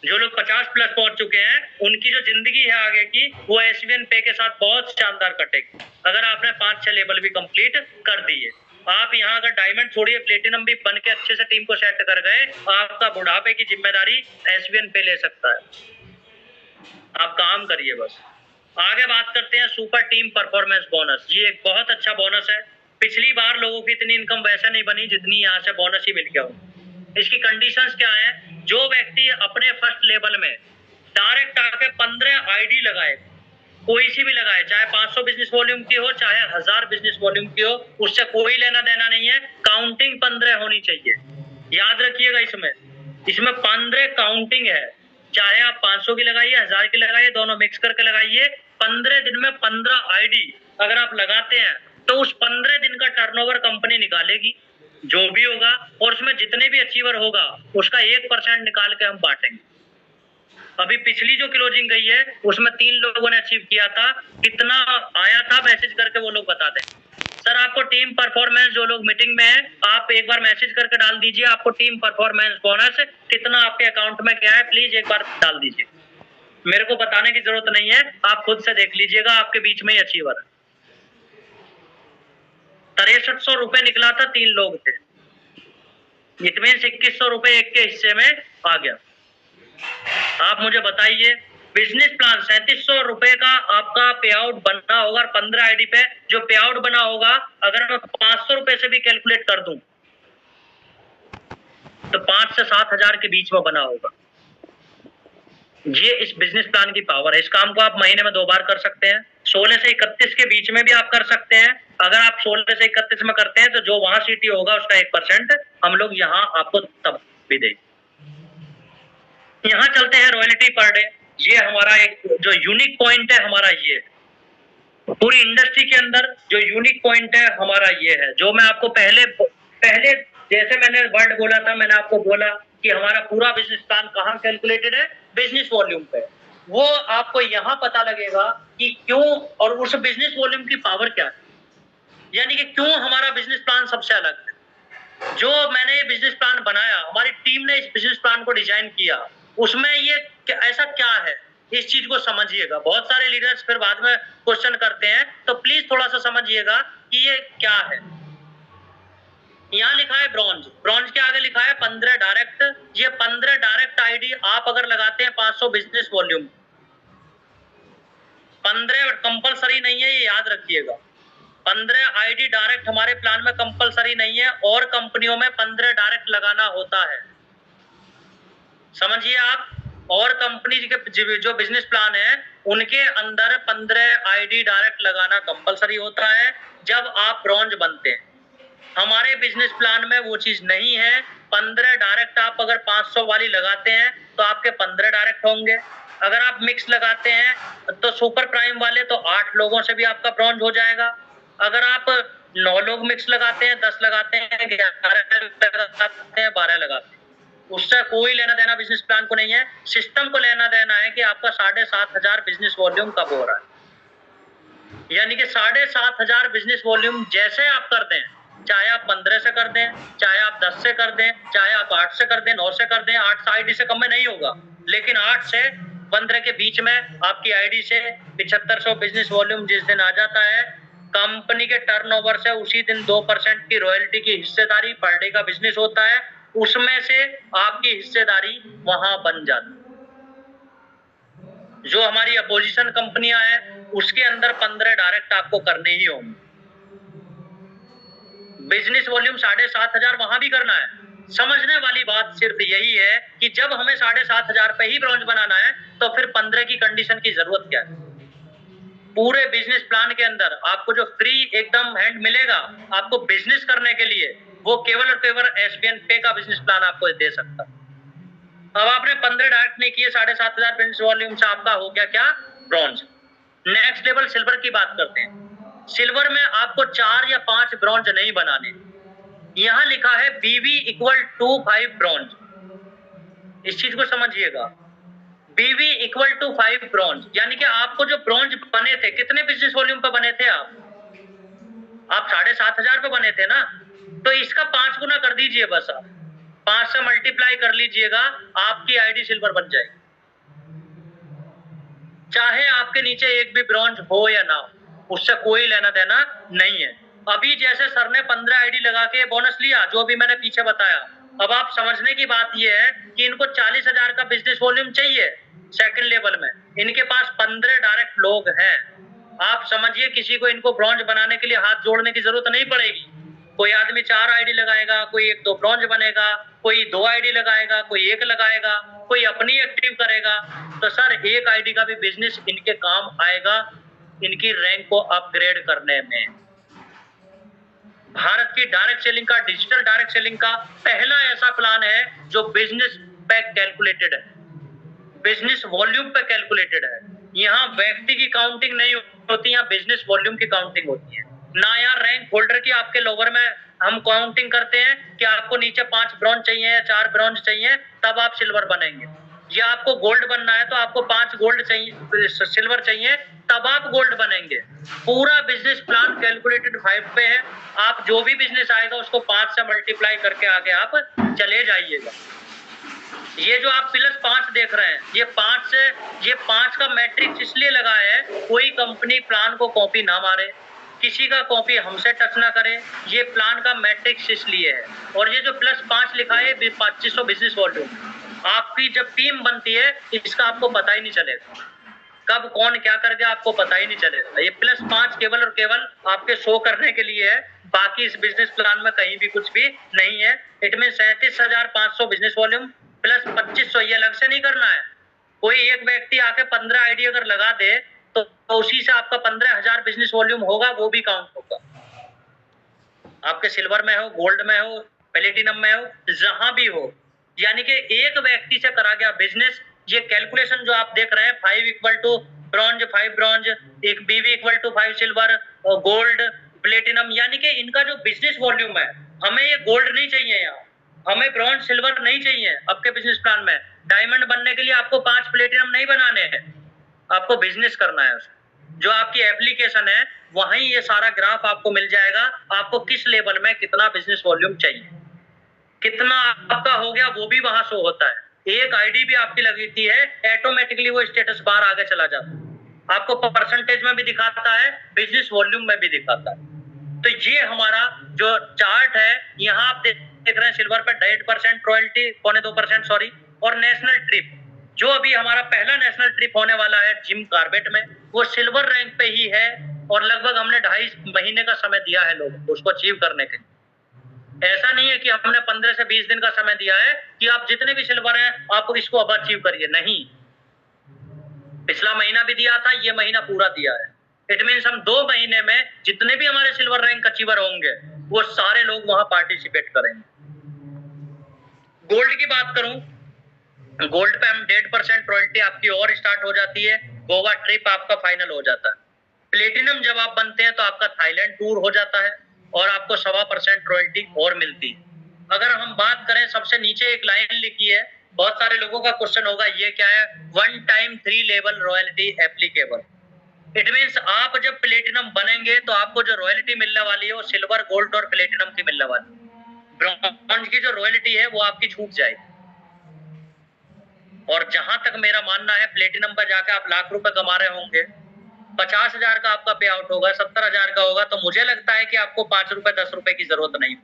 जो लोग 50 प्लस पहुंच चुके हैं उनकी जो जिंदगी है आगे की, वो एसबीएन पे के साथ बहुत शानदार कटेगी अगर आपने 5-6 लेवल भी कंप्लीट कर दिए। आप यहाँ अगर डायमंड छोड़िए, प्लेटिनम भी बन के अच्छे से टीम को सेट कर गए, आपका बुढ़ापे की जिम्मेदारी एसबीएन पे ले सकता है। आप काम करिए बस। आगे बात करते हैं सुपर टीम परफॉर्मेंस बोनस। ये एक बहुत अच्छा बोनस है। पिछली बार लोगों की इतनी इनकम वैसे नहीं बनी जितनी यहाँ से बोनस ही मिल गया हो। इसकी कंडीशंस क्या है? जो व्यक्ति अपने फर्स्ट लेवल में डायरेक्ट आके 15 आईडी लगाए, कोई सी भी लगाए, चाहे 500 बिजनेस वॉल्यूम की हो चाहे 1000 बिजनेस वॉल्यूम की हो, उससे कोई लेना देना नहीं है। काउंटिंग 15 होनी चाहिए, याद रखिएगा। इसमें 15 काउंटिंग है। चाहे आप 500 की लगाइए, 1000 की लगाइए, दोनों मिक्स करके लगाइए। 15 दिन में 15 आईडी अगर आप लगाते हैं तो उस 15 दिन का टर्नओवर कंपनी निकालेगी जो भी होगा, और उसमें जितने भी अचीवर होगा उसका 1% निकाल के हम बांटेंगे। अभी पिछली जो क्लोजिंग गई है उसमें 3 लोगों ने अचीव किया था। कितना आया था मैसेज करके वो लोग बता दें। सर आपको टीम परफॉर्मेंस, जो लोग मीटिंग में है आप एक बार मैसेज करके डाल दीजिए आपको टीम परफॉर्मेंस बोनस कितना आपके अकाउंट में क्या है, प्लीज एक बार डाल दीजिए। मेरे को बताने की जरूरत नहीं है, आप खुद से देख लीजिएगा, आपके बीच में ही अचीवर है। 6300 रुपए निकला था, 3 लोग थे। इट मीन 2100 रुपए एक के हिस्से में आ गया। आप मुझे बताइए, बिजनेस प्लान 3700 रुपए का आपका पे आउट बनना होगा। 15 आईडी पे जो पे आउट बना होगा, अगर मैं 500 रुपए से भी कैलकुलेट कर दूं तो 5 से 7000 के बीच में बना होगा। ये इस बिजनेस प्लान की पावर है। इस काम को आप महीने में 2 बार कर सकते हैं। 16 से 31 के बीच में भी आप कर सकते हैं। अगर आप 16 से 31 में करते हैं तो जो वहां सीटी होगा उसका 1% हम लोग यहाँ आपको तब भी देंगे। यहाँ चलते हैं रॉयल्टी पर डे। ये हमारा एक जो यूनिक पॉइंट है हमारा, ये पूरी इंडस्ट्री के अंदर जो यूनिक पॉइंट है हमारा ये है, जो मैं आपको पहले जैसे मैंने वर्ड बोला था, मैंने आपको बोला कि हमारा पूरा बिजनेस प्लान कहाँ कैलकुलेटेड है, बिजनेस वॉल्यूम पे। वो आपको यहाँ पता लगेगा कि क्यों, और उस बिजनेस वॉल्यूम की पावर क्या है, यानी कि क्यों हमारा बिजनेस प्लान सबसे अलग है। जो मैंने ये बिजनेस प्लान बनाया, हमारी टीम ने इस बिजनेस प्लान को डिजाइन किया, उसमें ये ऐसा क्या है, इस चीज को समझिएगा। बहुत सारे लीडर्स फिर बाद में क्वेश्चन करते हैं, तो प्लीज थोड़ा सा समझिएगा कि ये क्या है। यहाँ लिखा है ब्रॉन्ज, ब्रॉन्ज के आगे लिखा है 15 डायरेक्ट। ये 15 डायरेक्ट आईडी आप अगर लगाते हैं 500 बिजनेस वॉल्यूम, 15 कंपलसरी नहीं है, ये याद रखिएगा। 15 आईडी डायरेक्ट हमारे प्लान में कंपलसरी नहीं है, और कंपनियों में 15 डायरेक्ट लगाना होता है, समझिए आप। और कंपनी के जो बिजनेस प्लान है उनके अंदर 15 आईडी डायरेक्ट लगाना कंपलसरी होता है जब आप ब्रॉन्ज बनते हैं। हमारे बिजनेस प्लान में वो चीज नहीं है। 15 डायरेक्ट आप अगर 500 वाली लगाते हैं तो आपके 15 डायरेक्ट होंगे। अगर आप मिक्स लगाते हैं तो सुपर प्राइम वाले, तो 8 लोगों से भी आपका ब्रॉन्ज हो जाएगा। अगर आप 9 लोग मिक्स लगाते हैं, 10 लगाते हैं, 11 लगाते हैं, 12 लगाते हैं, उससे कोई लेना देना बिजनेस प्लान को नहीं है। सिस्टम को लेना देना है कि आपका 7,500 बिजनेस वॉल्यूम कब हो रहा है। यानी कि 7,500 बिजनेस वॉल्यूम जैसे आप कर दें, चाहे आप 15 से कर दें, चाहे आप 10 से कर दें, चाहे आप 8 से कर दें, 9 से कर दें, 8 आईडी से कम में नहीं होगा, लेकिन 8 से 15 के बीच में आपकी आईडी से 7500 बिजनेस वॉल्यूम जिस दिन आ जाता है, कंपनी के टर्नओवर से उसी दिन 2% की रॉयल्टी की हिस्सेदारी पर डे का बिजनेस होता है, उसमें से आपकी हिस्सेदारी वहां बन जाती है। जो हमारी अपोजिशन कंपनियां हैं उसके अंदर 15 डायरेक्ट आपको करने ही होंगे। बिजनेस वॉल्यूम 7,500 वहां भी करना है। समझने वाली बात सिर्फ यही है कि जब हमें 7,500 पे ही ब्रॉन्ज बनाना है तो फिर 15 की कंडीशन की जरूरत क्या है। पूरे बिजनेस प्लान के अंदर आपको जो फ्री एकदम हैंड मिलेगा आपको बिजनेस करने के लिए, वो केवल और केवल एसबीएन पे का बिजनेस प्लान आपको दे सकता है। अब आपने 15 डायरेक्ट नहीं किए, 7,500 बिजनेस वॉल्यूम से आपका हो गया क्या, ब्रॉन्ज। नेक्स्ट लेवल सिल्वर की बात करते हैं। सिल्वर में आपको 4 या 5 ब्रॉन्ज नहीं बनाने। यहां लिखा है बीवी इक्वल टू 5 ब्रॉन्ज, इस चीज को समझिएगा। बीवी इक्वल टू 5 ब्रॉन्ज, यानी कि आपको जो ब्रॉन्ज बने थे, कितने बिजनेस वॉल्यूम पे बने थे आप 7,500 पे बने थे ना, तो इसका 5 गुना कर दीजिए बस। आप 5 से मल्टीप्लाई कर लीजिएगा, आपकी आईडी सिल्वर बन जाएगी। चाहे आपके नीचे एक भी ब्रॉन्ज हो या ना हो, उससे कोई लेना देना नहीं है। अभी जैसे सर ने 15 आईडी लगा के बोनस लिया, जो भी मैंने पीछे बताया, अब आप समझने की बात यह है कि इनको 40,000 का बिजनेस वॉल्यूम चाहिए सेकंड लेवल में, इनके पास 15 डायरेक्ट लोग हैं। आप समझिए किसी को इनको ब्रॉन्ज बनाने के लिए हाथ जोड़ने की जरूरत नहीं पड़ेगी। कोई आदमी 4 आईडी लगाएगा, कोई 1-2 ब्रॉन्ज बनेगा, कोई 2 आईडी लगाएगा, कोई 1 लगाएगा, कोई अपनी एक्टिव करेगा। तो सर 1 आईडी का भी बिजनेस इनके काम आएगा, इनकी रैंक को अपग्रेड करने में। भारत की डायरेक्ट सेलिंग का, डिजिटल डायरेक्ट सेलिंग का पहला ऐसा प्लान है जो बिजनेस पे कैलकुलेटेड है, बिजनेस वॉल्यूम पे कैलकुलेटेड है। यहाँ व्यक्ति की काउंटिंग नहीं होती, यहाँ बिजनेस वॉल्यूम की काउंटिंग होती है ना। यहाँ रैंक होल्डर की आपके लोअर में हम काउंटिंग करते हैं कि आपको नीचे 5 ब्रॉन्ज चाहिए या 4 ब्रॉन्ज चाहिए तब आप सिल्वर बनेंगे, या आपको गोल्ड बनना है तो आपको 5 गोल्ड चाहिए, सिल्वर चाहिए तब आप गोल्ड बनेंगे। पूरा बिजनेस प्लान कैलकुलेटेड 5 पे है। आप जो भी बिजनेस आएगा उसको 5 से मल्टीप्लाई करके आगे आप चले जाइएगा। ये जो आप +5 देख रहे हैं, ये 5 का मैट्रिक्स इसलिए लगा है, कोई कंपनी प्लान को कॉपी ना मारे, किसी का कॉपी हमसे टच ना करे, ये प्लान का मैट्रिक्स इसलिए है। और ये जो +5 लिखा है 2500 बिजनेस वॉल्यूम, आपकी जब टीम बनती है इसका आपको पता ही नहीं चलेगा, कब कौन क्या कर गया आपको पता ही नहीं चलेगा। ये +5 केवल और केवल आपके शो करने के लिए है, बाकी इस बिजनेस प्लान में कहीं भी कुछ भी नहीं है। It mean 37,500 business volume plus 2500, ये अलग से नहीं करना है। कोई एक व्यक्ति आके 15 आईडी अगर लगा दे तो उसी से आपका 15,000 बिजनेस वॉल्यूम होगा, वो भी काउंट होगा। आपके सिल्वर में हो, गोल्ड में हो, प्लेटिनम में हो, जहां भी हो, यानी कि एक व्यक्ति से करा गया बिजनेस। ये कैलकुलेशन जो आप देख रहे हैं 5 इक्वल टू ब्रॉन्ज, 5 ब्रॉन्ज, एक BV equal to 5 silver, gold, platinum, यानी कि इनका जो बिजनेस वॉल्यूम है हमें ये गोल्ड नहीं चाहिए यहाँ, हमें ब्रॉन्ज सिल्वर नहीं चाहिए आपके बिजनेस प्लान में। डायमंड बनने के लिए आपको 5 प्लेटिनम नहीं बनाने हैं, आपको बिजनेस करना है। जो आपकी एप्लीकेशन है वहीं ये सारा ग्राफ आपको मिल जाएगा, आपको किस लेवल में कितना बिजनेस वॉल्यूम चाहिए, कितना आपका हो गया वो भी वहां शो होता है। एक आईडी भी आपकी लगती है, ऑटोमेटिकली वो स्टेटस बार आगे चला जाता है, आपको परसेंटेज में भी दिखाता है, बिजनेस वॉल्यूम में भी दिखाता है। तो ये हमारा जो चार्ट है, यहाँ आप देख रहे हैं सिल्वर पे 1.5% रॉयल्टी, 2.25% सॉरी, और नेशनल ट्रिप जो अभी हमारा पहला नेशनल ट्रिप होने वाला है जिम कार्बेट में, वो सिल्वर रैंक पे ही है, और लगभग हमने 2.5 महीने का समय दिया है लोगों को उसको अचीव करने के लिए। ऐसा नहीं है कि हमने 15 से 20 दिन का समय दिया है कि आप जितने भी सिल्वर हैं आप इसको अब अचीव करिए, नहीं। पिछला महीना भी दिया था, ये महीना पूरा दिया है। इट मीन्स हम 2 महीने में जितने भी हमारे सिल्वर रैंक अचीवर होंगे वो सारे लोग वहां पार्टिसिपेट करेंगे। गोल्ड की बात करूं, गोल्ड पे हम 1.5% रॉयल्टी आपकी और स्टार्ट हो जाती है, गोवा ट्रिप आपका फाइनल हो जाता है। प्लेटिनम जब आप बनते हैं तो आपका थाईलैंड टूर हो जाता है और आपको 1.25% रॉयल्टी और मिलती है। अगर हम बात करें, सबसे नीचे एक लाइन लिखी है, बहुत सारे लोगों का क्वेश्चन होगा ये क्या है, 1 time 3 level royalty applicable. It means आप जब प्लेटिनम बनेंगे तो आपको जो रॉयल्टी मिलने वाली है वो सिल्वर, गोल्ड और प्लेटिनम की मिलने वाली है। ब्रॉन्ज की जो रॉयल्टी है वो आपकी छूट जाएगी। और जहां तक मेरा मानना है, प्लेटिनम पर जाकर आप लाख रुपए कमा रहे होंगे, 50,000 का आपका पे आउट होगा, 70,000 का होगा, तो मुझे लगता है कि आपको 5 रुपए 10 रुपए की जरूरत नहीं।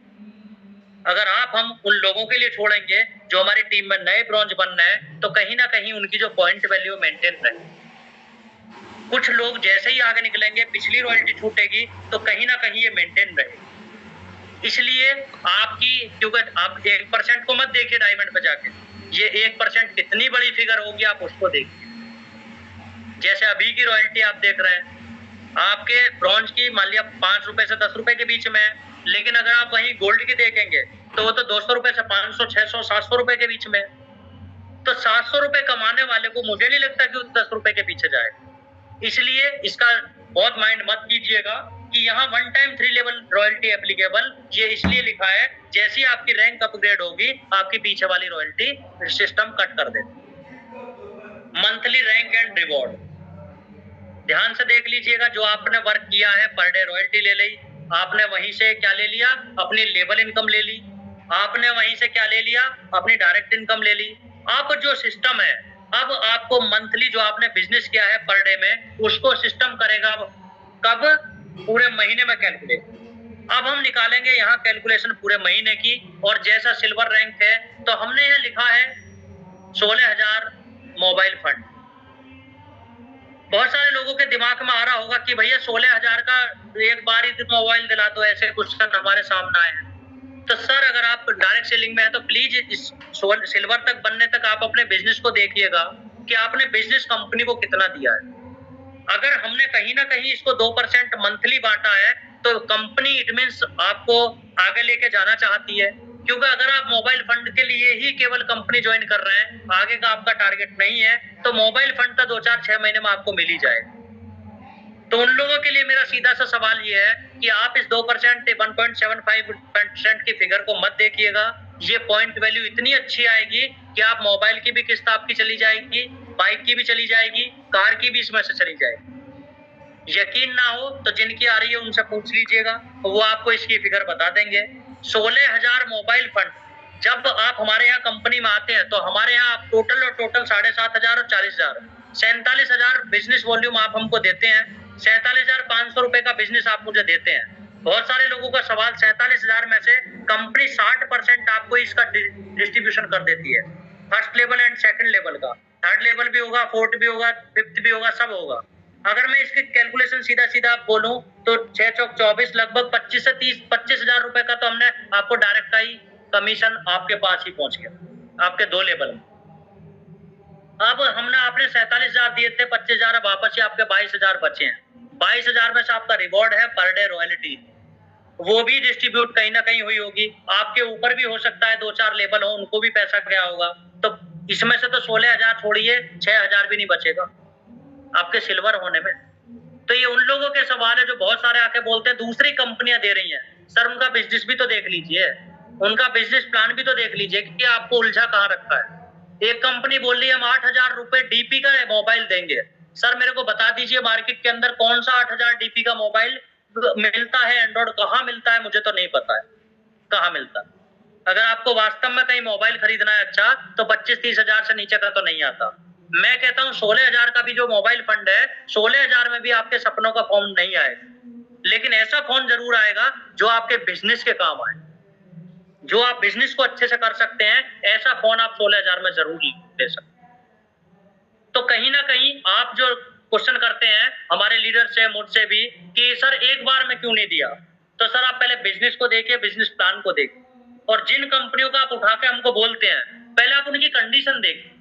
अगर हम उन लोगों के लिए छोड़ेंगे जो हमारी टीम में नए ब्रॉन्ज बनना है, तो कहीं ना कहीं उनकी जो पॉइंट वैल्यू मेंटेन रहे। कुछ लोग जैसे ही आगे निकलेंगे, पिछली रॉयल्टी छूटेगी तो कहीं ना कहीं ये मेंटेन रहेगी। इसलिए आपकी, क्योंकि आप 1% को मत देखिए डायमंड पे जाके, ये 1% कितनी बड़ी फिगर होगी आप उसको देखिए। जैसे अभी की रॉयल्टी आप देख रहे हैं, आपके ब्रॉन्ज की मान लिया 5 रुपए से 10 रुपए के बीच में है, लेकिन अगर आप वहीं गोल्ड की देखेंगे तो वो तो 200 रुपए से 500, 600, 700 रुपए के बीच में। तो 700 रुपए कमाने वाले को मुझे नहीं लगता कि 10 रुपए के पीछे जाएगा। इसलिए इसका बहुत माइंड मत कीजिएगा कि यहाँ 1 टाइम 3 लेवल रॉयल्टी एप्लीकेबल, ये इसलिए लिखा है जैसी आपकी रैंक अपग्रेड होगी आपकी पीछे वाली रॉयल्टी सिस्टम कट कर देगा। मंथली रैंक एंड रिवॉर्ड ध्यान से देख लीजिएगा, जो आपने वर्क किया है पर डे रॉयल्टी ले ली आपने, वहीं से क्या ले लिया, अपनी लेबर इनकम ले ली आपने, वहीं से क्या ले लिया, अपनी डायरेक्ट इनकम ले ली। अब जो सिस्टम है, अब आपको मंथली जो आपने बिजनेस किया है पर डे में, उसको सिस्टम करेगा कब, पूरे महीने में कैलकुलेट। अब हम निकालेंगे यहाँ कैलकुलेशन पूरे महीने की, और जैसा सिल्वर रैंक है तो हमने यहाँ लिखा है 16,000 मोबाइल फंड। बहुत सारे लोगों के दिमाग में आ रहा होगा कि भैया 16,000 का एक बार ही मोबाइल दिला दो, ऐसे क्वेश्चन हमारे सामने आए हैं। तो सर अगर आप डायरेक्ट सेलिंग में है तो प्लीज इस सिल्वर तक बनने तक आप अपने बिजनेस को देखिएगा कि आपने बिजनेस कंपनी को कितना दिया है। अगर हमने कहीं ना कहीं इसको 2% मंथली बांटा है तो कंपनी इट मीन्स आपको आगे लेके जाना चाहती है, क्योंकि अगर आप मोबाइल फंड के लिए ही केवल कंपनी ज्वाइन कर रहे हैं, आगे का आपका टारगेट नहीं है, तो मोबाइल फंड तो 2-4-6 महीने में आपको मिल ही जाएगा। तो उन लोगों के लिए मेरा सीधा सा सवाल ये है कि आप इस 2%, 1.75% की फिगर को मत देखिएगा। ये पॉइंट वैल्यू इतनी अच्छी आएगी कि आप मोबाइल की भी किस्त आपकी चली जाएगी, बाइक की भी चली जाएगी, कार की भी इसमें से चली जाएगी। यकीन ना हो तो जिनकी आ रही है उनसे पूछ लीजिएगा, वो आपको इसकी फिगर बता देंगे। 16,000 मोबाइल फंड जब आप हमारे यहाँ कंपनी में आते हैं तो हमारे यहाँ आप टोटल 7,500 और 40,000, 47,000 बिजनेस वॉल्यूम आप हमको देते हैं। 47,500 रुपए का बिजनेस आप मुझे देते हैं। बहुत सारे लोगों का सवाल, 47,000 में से कंपनी 60% आपको इसका डिस्ट्रीब्यूशन कर देती है, first level and second level का, थर्ड लेवल भी होगा, फोर्थ भी होगा, फिफ्थ भी होगा, सब होगा। अगर मैं इसकी कैलकुलेशन सीधा सीधा बोलूं तो 6 चौक 24, लगभग 25 से 25,000 रुपए का तो हमने आपको डायरेक्ट का ही कमीशन आपके पास ही पहुंच गया, आपके 2 लेवल में। अब हमने आपने 47,000 दिए थे, 25,000 वापस ही आपके 22,000 बचे हैं। 22,000 में से आपका रिवॉर्ड है पर डे रॉयल्टी, वो भी डिस्ट्रीब्यूट कहीं ना कहीं हुई होगी। आपके ऊपर भी हो सकता है 2-4 लेवल हो, उनको भी पैसा गया होगा। तो इसमें से तो 16,000 छोड़िए, 6,000 भी नहीं बचेगा आपके सिल्वर होने में। तो ये उन लोगों के सवाल है जो बहुत सारे आके बोलते हैं दूसरी कंपनियां दे रही हैं। सर उनका बिजनेस भी तो देख लीजिए, उनका बिजनेस प्लान भी तो देख लीजिए कि आपको उलझा कहाँ रखा है। एक कंपनी बोल रही है हम 8,000 रुपए डीपी का मोबाइल देंगे। सर मेरे को बता दीजिए मार्केट के अंदर कौन सा 8,000 डीपी का मोबाइल मिलता है, एंड्रॉइड कहाँ मिलता है, मुझे तो नहीं पता है कहाँ मिलता है। अगर आपको वास्तव में कहीं मोबाइल खरीदना है अच्छा, तो 25-30 हजार से नीचे का तो नहीं आता। मैं कहता हूँ 16,000 का भी जो मोबाइल फंड है, 16,000 में भी आपके सपनों का फोन नहीं आएगा, लेकिन ऐसा फोन जरूर आएगा जो आपके बिजनेस के काम आए, जो आप बिजनेस को अच्छे से कर सकते हैं, ऐसा फोन आप 16,000 में जरूर ले सकते हैं। तो कहीं ना कहीं आप जो क्वेश्चन करते हैं हमारे लीडर से, मुझसे भी, कि सर एक बार में क्यों नहीं दिया, तो सर आप पहले बिजनेस को देखिए, बिजनेस प्लान को देखिए, और जिन कंपनियों का आप उठा के हमको बोलते हैं पहले आप उनकी कंडीशन देखिए।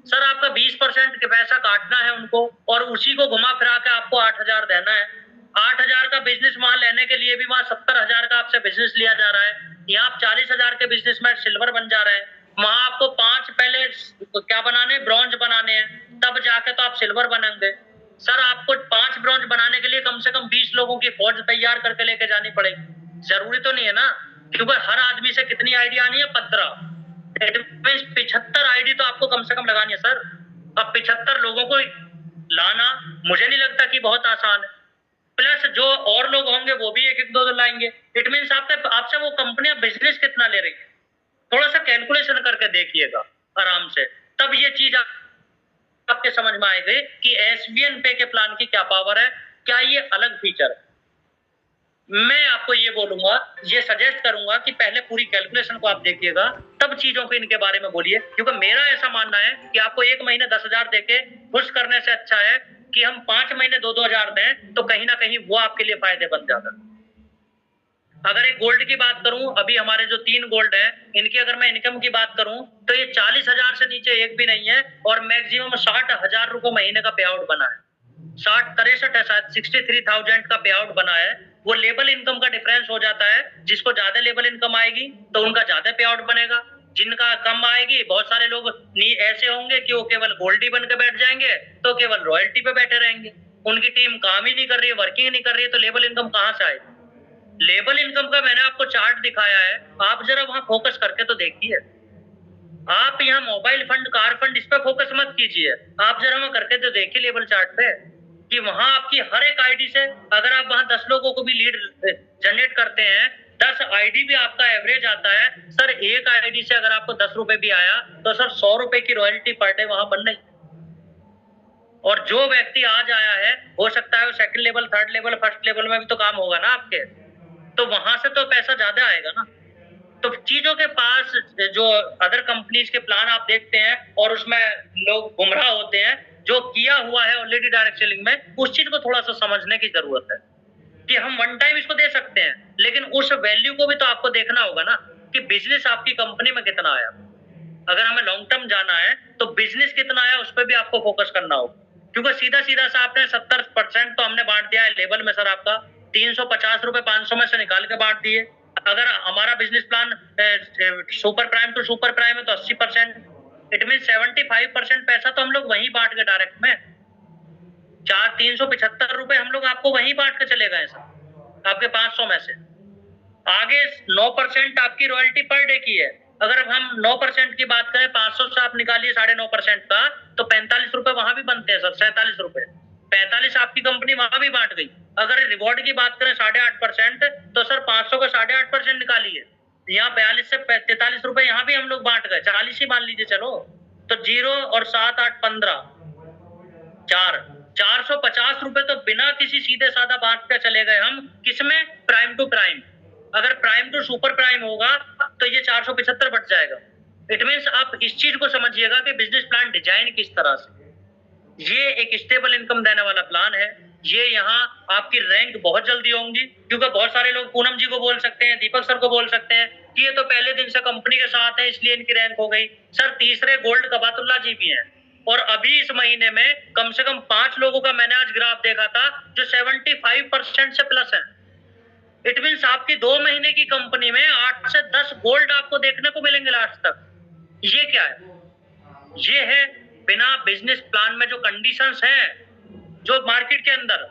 सर आपका 20% के पैसा काटना है उनको, और उसी को घुमा फिरा के आपको 8,000 देना है। 8,000 का बिजनेस वहां लेने के लिए भी वहां 70,000 का आपसे बिजनेस लिया जा रहा है। यहाँ आप 40,000 के बिजनेस में सिल्वर बन जा रहे हैं। वहां आपको 5 पहले क्या बनाने, ब्रॉन्ज बनाने हैं, तब जाके तो आप सिल्वर बनेंगे। सर आपको 5 ब्रॉन्ज बनाने के लिए कम से कम 20 लोगों की फौज तैयार करके लेके जानी पड़ेगी। जरूरी तो नहीं है ना, क्योंकि हर आदमी से कितनी आइडिया आनी है, 15। 75 आईडी तो आपको कम से कम लगानी है सर। अब 75 लोगों को लाना मुझे नहीं लगता कि बहुत आसान है। प्लस जो और लोग होंगे वो भी एक एक दो लाएंगे। इट मीन्स आपसे वो कंपनियां बिजनेस कितना ले रही है, थोड़ा सा कैलकुलेशन करके देखिएगा आराम से, तब ये चीज आपके समझ में आएगी कि एसबीएन पे के प्लान की क्या पावर है, क्या ये अलग फीचर है। मैं आपको ये बोलूंगा, ये सजेस्ट करूंगा कि पहले पूरी कैलकुलेशन को आप देखिएगा, तब चीजों को इनके बारे में बोलिए। क्योंकि मेरा ऐसा मानना है कि आपको एक महीने 10,000 देके खुश करने से अच्छा है कि हम 5 महीने 2-2 हजार दें, तो कहीं ना कहीं वो आपके लिए फायदे बन जाता है। अगर एक गोल्ड की बात करूं, अभी हमारे जो 3 गोल्ड हैं, इनकी अगर मैं इनकम की बात करूं तो ये 40,000 से नीचे एक भी नहीं है, और मैक्सिमम 60,000 रुपए महीने का पे आउट बना है। 63 है शायद, 63,000 का पे आउट बना है। वो लेबल इनकम का डिफरेंस हो जाता है, जिसको ज्यादा लेबल इनकम आएगी तो उनका ज्यादा पे आउट बनेगा, जिनका कम आएगी, बहुत सारे लोग ऐसे होंगे कि वो केवल गोल्ड ही बन के बैठ जाएंगे, तो केवल रॉयल्टी पे बैठे रहेंगे, उनकी टीम काम ही नहीं कर रही है, वर्किंग नहीं कर रही है, तो लेबल इनकम कहां से आएगी। लेबल इनकम का मैंने आपको चार्ट दिखाया है, आप जरा वहां फोकस करके तो देखिए। आप यहाँ मोबाइल फंड, कार फंड, इस पे फोकस मत कीजिए, आप जरा वहां करके तो देखिए लेबल चार्ट पे, कि वहां आपकी हर एक आईडी से अगर आप वहां 10 लोगों को भी लीड जनरेट करते हैं, 10 आईडी भी आपका एवरेज आता है सर। एक आईडी से अगर आपको 10 रुपए भी आया तो सर 100 रुपए की रॉयल्टी पर डे वहां बन रही। और जो व्यक्ति आज आया है, हो सकता है वो second level, third level, first level में भी तो काम होगा ना आपके, तो वहां से तो पैसा ज्यादा आएगा ना। तो चीजों के पास जो अदर कंपनीज के प्लान आप देखते हैं और उसमें लोग गुमराह होते हैं, जो किया हुआ है ऑलरेडी डायरेक्ट सेलिंग में, उस चीज को थोड़ा सा समझने की जरूरत है कि हम वन टाइम इसको दे सकते हैं, लेकिन उस वैल्यू को भी तो आपको देखना होगा ना कि बिजनेस आपकी कंपनी में कितना आया। अगर हमें लॉन्ग टर्म जाना है तो बिजनेस कितना आया उस पर भी आपको फोकस करना होगा, क्योंकि सीधा सीधा सा आपने 70% तो हमने बांट दिया है लेवल में सर, आपका 350 रुपए 500 में से निकाल के बांट दिए। अगर हमारा business plan super prime to super prime है तो 80%, इट मीन 75% पैसा तो हम लोग वहीं बांट के डायरेक्ट में 375 रुपए हम लोग आपको वहीं बांट के चले गए सर, आपके 500 में से। आगे 9% आपकी रॉयल्टी पर डे की है। अगर हम 9% की बात करें, 500 से आप निकालिए 9.5% का, तो 45 रुपए वहां भी बनते हैं सर, 47 रुपए, 45 आपकी कंपनी वहां भी बांट गई। अगर रिवॉर्ड की बात करें 8.5%, तो सर 500 का 8.5% निकालिए, यहाँ 42 से 43 रुपए यहाँ भी हम लोग बांट गए, 40 ही मान लीजिए चलो, तो 0 और 7 8 15 450 रुपए तो बिना किसी सीधे साधा बांट के चले गए हम, किसमें, प्राइम टू प्राइम। अगर प्राइम टू सुपर प्राइम होगा तो ये 475 बढ़ जाएगा। इट मीन्स आप इस चीज को समझिएगा कि बिजनेस प्लान डिजाइन किस तरह से, ये एक स्टेबल इनकम देने वाला प्लान है। ये यहाँ आपकी रैंक बहुत जल्दी होंगी, क्योंकि बहुत सारे लोग पूनम जी को बोल सकते हैं, दीपक सर को बोल सकते हैं कि ये तो पहले दिन से कंपनी के साथ है इसलिए इनकी रैंक हो गई। सर तीसरे गोल्ड कबातुल्ला जी भी हैं, और अभी इस महीने में कम से कम 5 लोगों का मैंने आज ग्राफ देखा था जो 75% से प्लस है। इट मीन्स आपकी 2 महीने की कंपनी में 8 से 10 गोल्ड आपको देखने को मिलेंगे लास्ट तक। ये क्या है, ये है बिना बिजनेस प्लान में जो कंडीशंस हैं जो मार्केट के अंदर,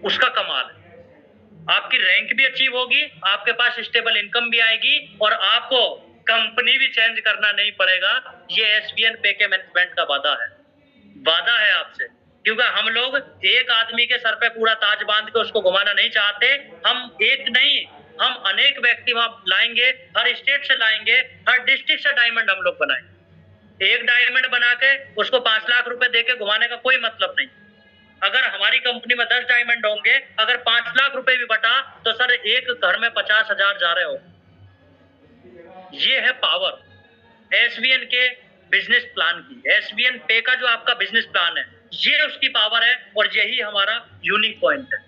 उसका कमाल है। आपकी रैंक भी अचीव होगी, आपके पास स्टेबल इनकम भी आएगी और आपको कंपनी भी चेंज करना नहीं पड़ेगा। ये एसबीएन पे के मैनेजमेंट का वादा है आपसे, क्योंकि हम लोग एक आदमी के सर पे पूरा ताज बांध के उसको घुमाना नहीं चाहते। हम एक नहीं, हम अनेक व्यक्ति वहां लाएंगे, हर स्टेट से लाएंगे, हर डिस्ट्रिक्ट से डायमंड हम लोग बनाएंगे। एक डायमंड बना के उसको 5 लाख रुपए देके घुमाने का कोई मतलब नहीं। अगर हमारी कंपनी में 10 डायमंड होंगे, अगर 5 लाख रुपए भी बटा तो सर एक घर में 50,000 जा रहे हो। ये है पावर एसबीएन के बिजनेस प्लान की। एसबीएन पे का जो आपका बिजनेस प्लान है, ये उसकी पावर है और यही हमारा यूनिक पॉइंट है।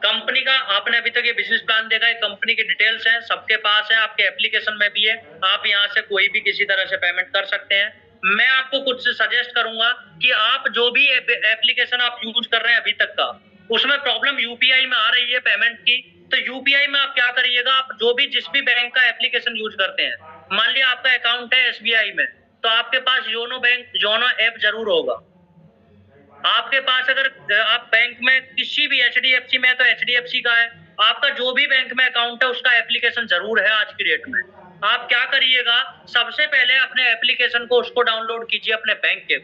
कंपनी का आपने अभी तक ये बिजनेस प्लान देखा है, कंपनी की डिटेल्स हैं, सबके पास है, आपके एप्लीकेशन में भी है। आप यहाँ से कोई भी किसी तरह से पेमेंट कर सकते हैं। मैं आपको कुछ सजेस्ट करूंगा कि आप जो भी एप्लीकेशन आप यूज कर रहे हैं अभी तक का, उसमें प्रॉब्लम यूपीआई में आ रही है पेमेंट की, तो यूपीआई में आप क्या करिएगा, आप जो भी जिस भी बैंक का एप्लीकेशन यूज करते हैं, मान लिया आपका अकाउंट है एसबीआई में, तो आपके पास योनो ऐप जरूर होगा। आपके पास अगर आप बैंक में किसी भी एचडीएफसी में, तो एचडीएफसी का है, आपका जो भी बैंक में अकाउंट है उसका एप्लीकेशन जरूर है आज की डेट में। आप क्या करिएगा, सबसे पहले अपने एप्लीकेशन को उसको डाउनलोड कीजिए अपने बैंक के।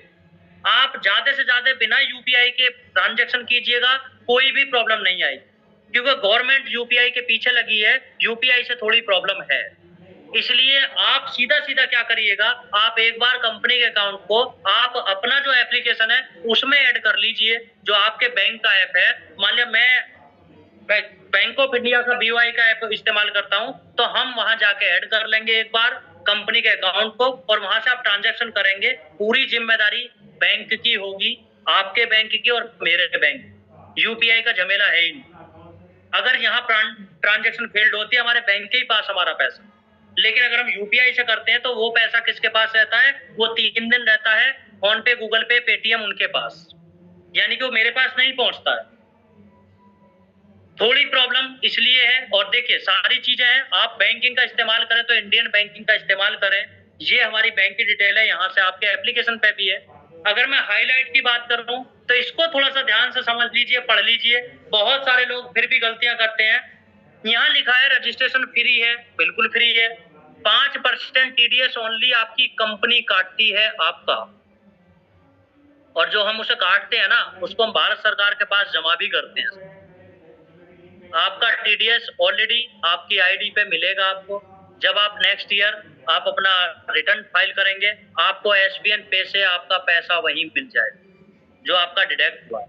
आप ज्यादा से ज्यादा बिना यूपीआई के ट्रांजैक्शन कीजिएगा, कोई भी प्रॉब्लम नहीं आएगी, क्योंकि गवर्नमेंट यूपीआई के पीछे लगी है, यूपीआई से थोड़ी प्रॉब्लम है। इसलिए आप सीधा सीधा क्या करिएगा, आप एक बार कंपनी के अकाउंट को आप अपना जो एप्लीकेशन है उसमें ऐड कर लीजिए, जो आपके बैंक का ऐप है। मान लिया मैं बैंक ऑफ इंडिया का बीओआई का ऐप इस्तेमाल करता हूं, तो हम वहां जाके ऐड कर लेंगे एक बार कंपनी के अकाउंट को, और वहां से आप ट्रांजैक्शन करेंगे। पूरी जिम्मेदारी बैंक की होगी, आपके बैंक की और मेरे बैंक। यूपीआई का झमेला है ही नहीं। अगर यहाँ ट्रांजैक्शन फेल्ड होती है, हमारे बैंक के ही पास हमारा पैसा, लेकिन अगर हम यूपीआई से करते हैं तो वो पैसा किसके पास रहता है, वो 3 दिन रहता है फोन पे, गूगल पे, पेटीएम उनके पास, यानी कि वो मेरे पास नहीं पहुंचता है। थोड़ी प्रॉब्लम इसलिए है। और देखिए सारी चीजें हैं, आप बैंकिंग का इस्तेमाल करें तो इंडियन बैंकिंग का इस्तेमाल करें। ये हमारी बैंक की डिटेल है, यहाँ से आपके एप्लीकेशन पे भी है। अगर मैं हाईलाइट की बात कर रहा हूँ तो इसको थोड़ा सा ध्यान से समझ लीजिए, पढ़ लीजिए। बहुत सारे लोग फिर भी गलतियां करते हैं। यहाँ लिखा है रजिस्ट्रेशन फ्री है, बिल्कुल फ्री है। 5% टीडीएस ओनली आपकी कंपनी काटती है आपका, और जो हम उसे काटते हैं ना, उसको हम भारत सरकार के पास जमा भी करते हैं। आपका टीडीएस ऑलरेडी आपकी आईडी पे मिलेगा आपको। जब आप नेक्स्ट ईयर आप अपना रिटर्न फाइल करेंगे, आपको एसबीएन पे से आपका पैसा वहीं मिल जाएगा जो आपका डिडक्ट हुआ।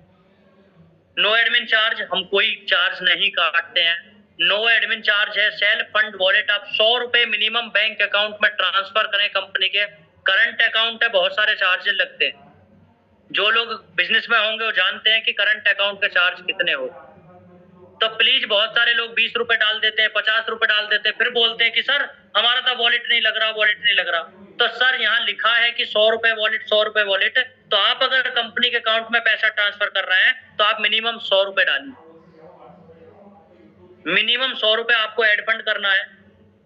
नो एडमिन चार्ज, हम कोई चार्ज नहीं काटते हैं। नो एडमिन चार्ज है। सेल्फ फंड वॉलेट, आप 100 रुपए मिनिमम बैंक अकाउंट में ट्रांसफर करें कंपनी के। करंट अकाउंट है, बहुत सारे चार्जेस लगते हैं। जो लोग बिजनेस में होंगे वो जानते हैं कि करंट अकाउंट के चार्ज कितने हो। तो प्लीज, बहुत सारे लोग 20 रुपए डाल देते हैं, 50 रुपए डाल देते हैं, फिर बोलते हैं कि सर हमारा तो वॉलेट नहीं लग रहा, वॉलेट नहीं लग रहा। तो सर यहाँ लिखा है कि 100 रुपए वॉलेट, 100 रुपए वॉलेट। तो आप अगर कंपनी के अकाउंट में पैसा ट्रांसफर कर रहे हैं तो आप मिनिमम 100 रुपए डालिए। मिनिमम 100 रुपए आपको एड फंड करना है।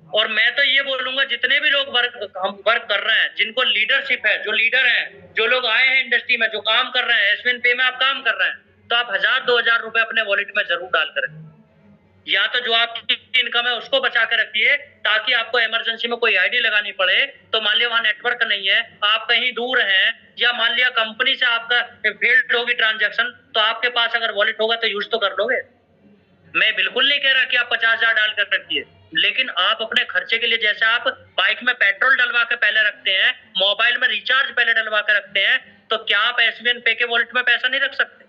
और मैं तो ये बोलूंगा, जितने भी लोग वर्क कर रहे हैं, जिनको लीडरशिप है, जो लीडर हैं, जो लोग आए हैं इंडस्ट्री में, जो काम कर रहे हैं, एसबीएन पे में आप काम कर रहे हैं, तो आप 1000-2000 रुपए अपने वॉलेट में जरूर डाल कर रखें। या तो जो आपकी इनकम है उसको बचा के रखिए, ताकि आपको इमरजेंसी में कोई आईडी लगानी पड़े। तो मान लिया वहां नेटवर्क नहीं है, आप कहीं दूर हैं, या मान लिया कंपनी से आपका फेल्ड होगी ट्रांजैक्शन, तो आपके पास अगर वॉलेट होगा तो यूज तो कर लोगे। मैं बिल्कुल नहीं कह रहा कि आप 50,000 डाल कर रखिए, लेकिन आप अपने खर्चे के लिए, जैसे आप बाइक में पेट्रोल डलवा के पहले रखते हैं, मोबाइल में रिचार्ज पहले डलवा के रखते हैं, तो क्या आप एसबीएन पे के वॉलेट में पैसा नहीं रख सकते?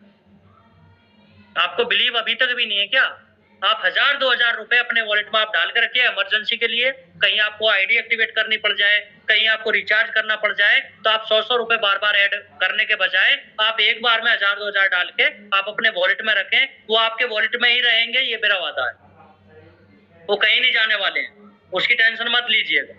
आपको बिलीव अभी तक भी नहीं है क्या? आप 1000-2000 रुपए अपने वॉलेट में आप डाल के रखिए इमरजेंसी के लिए। कहीं आपको आईडी एक्टिवेट करनी पड़ जाए, कहीं आपको रिचार्ज करना पड़ जाए, तो आप 100 रुपए बार बार ऐड करने के बजाय आप एक बार में 1000-2000 डाल के आप अपने वॉलेट में रखें। वो आपके वॉलेट में ही रहेंगे, ये मेरा वादा है। वो कहीं नहीं जाने वाले हैं, उसकी टेंशन मत लीजिएगा।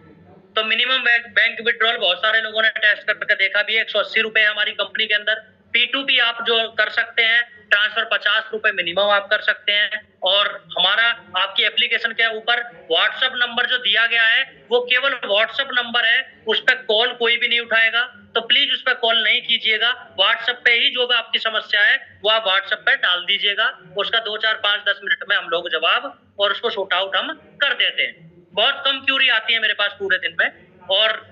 तो मिनिमम बैंक विड्रॉल बहुत सारे लोगों ने टेस्ट करके देखा भी है, 180 रुपए हमारी कंपनी के अंदर। P2P आप जो कर सकते हैं, ट्रांसफर 50 रुपए मिनिमम आप कर सकते हैं। और हमारा आपकी एप्लीकेशन के ऊपर व्हाट्सएप नंबर जो दिया गया है वो केवल व्हाट्सएप नंबर है, उस पर कॉल कोई भी नहीं उठाएगा, तो प्लीज उस पर कॉल नहीं कीजिएगा। व्हाट्सएप पे ही जो भी आपकी समस्या है वो आप व्हाट्सएप पे डाल दीजिएगा, उसका 2 4 5 10 मिनट में हम लोग जवाब और उसको शॉर्ट आउट हम कर देते हैं। बहुत कम क्यूरी आती है मेरे पास पूरे दिन में, और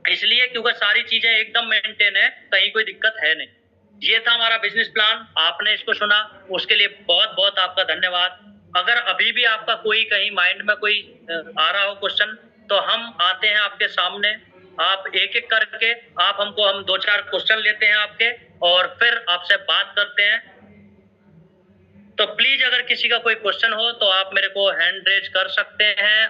इसलिए क्योंकि सारी चीजें एकदम मेंटेन है, कहीं कोई दिक्कत है नहीं। ये था हमारा बिजनेस प्लान, आपने इसको सुना, उसके लिए बहुत बहुत आपका धन्यवाद। अगर अभी भी आपका कोई कहीं माइंड में कोई आ रहा हो क्वेश्चन, तो हम आते हैं आपके सामने, आप एक एक करके हम 2 4 क्वेश्चन लेते हैं आपके, और फिर आपसे बात करते हैं। तो प्लीज अगर किसी का कोई क्वेश्चन हो तो आप मेरे को हैंड रेज कर सकते हैं।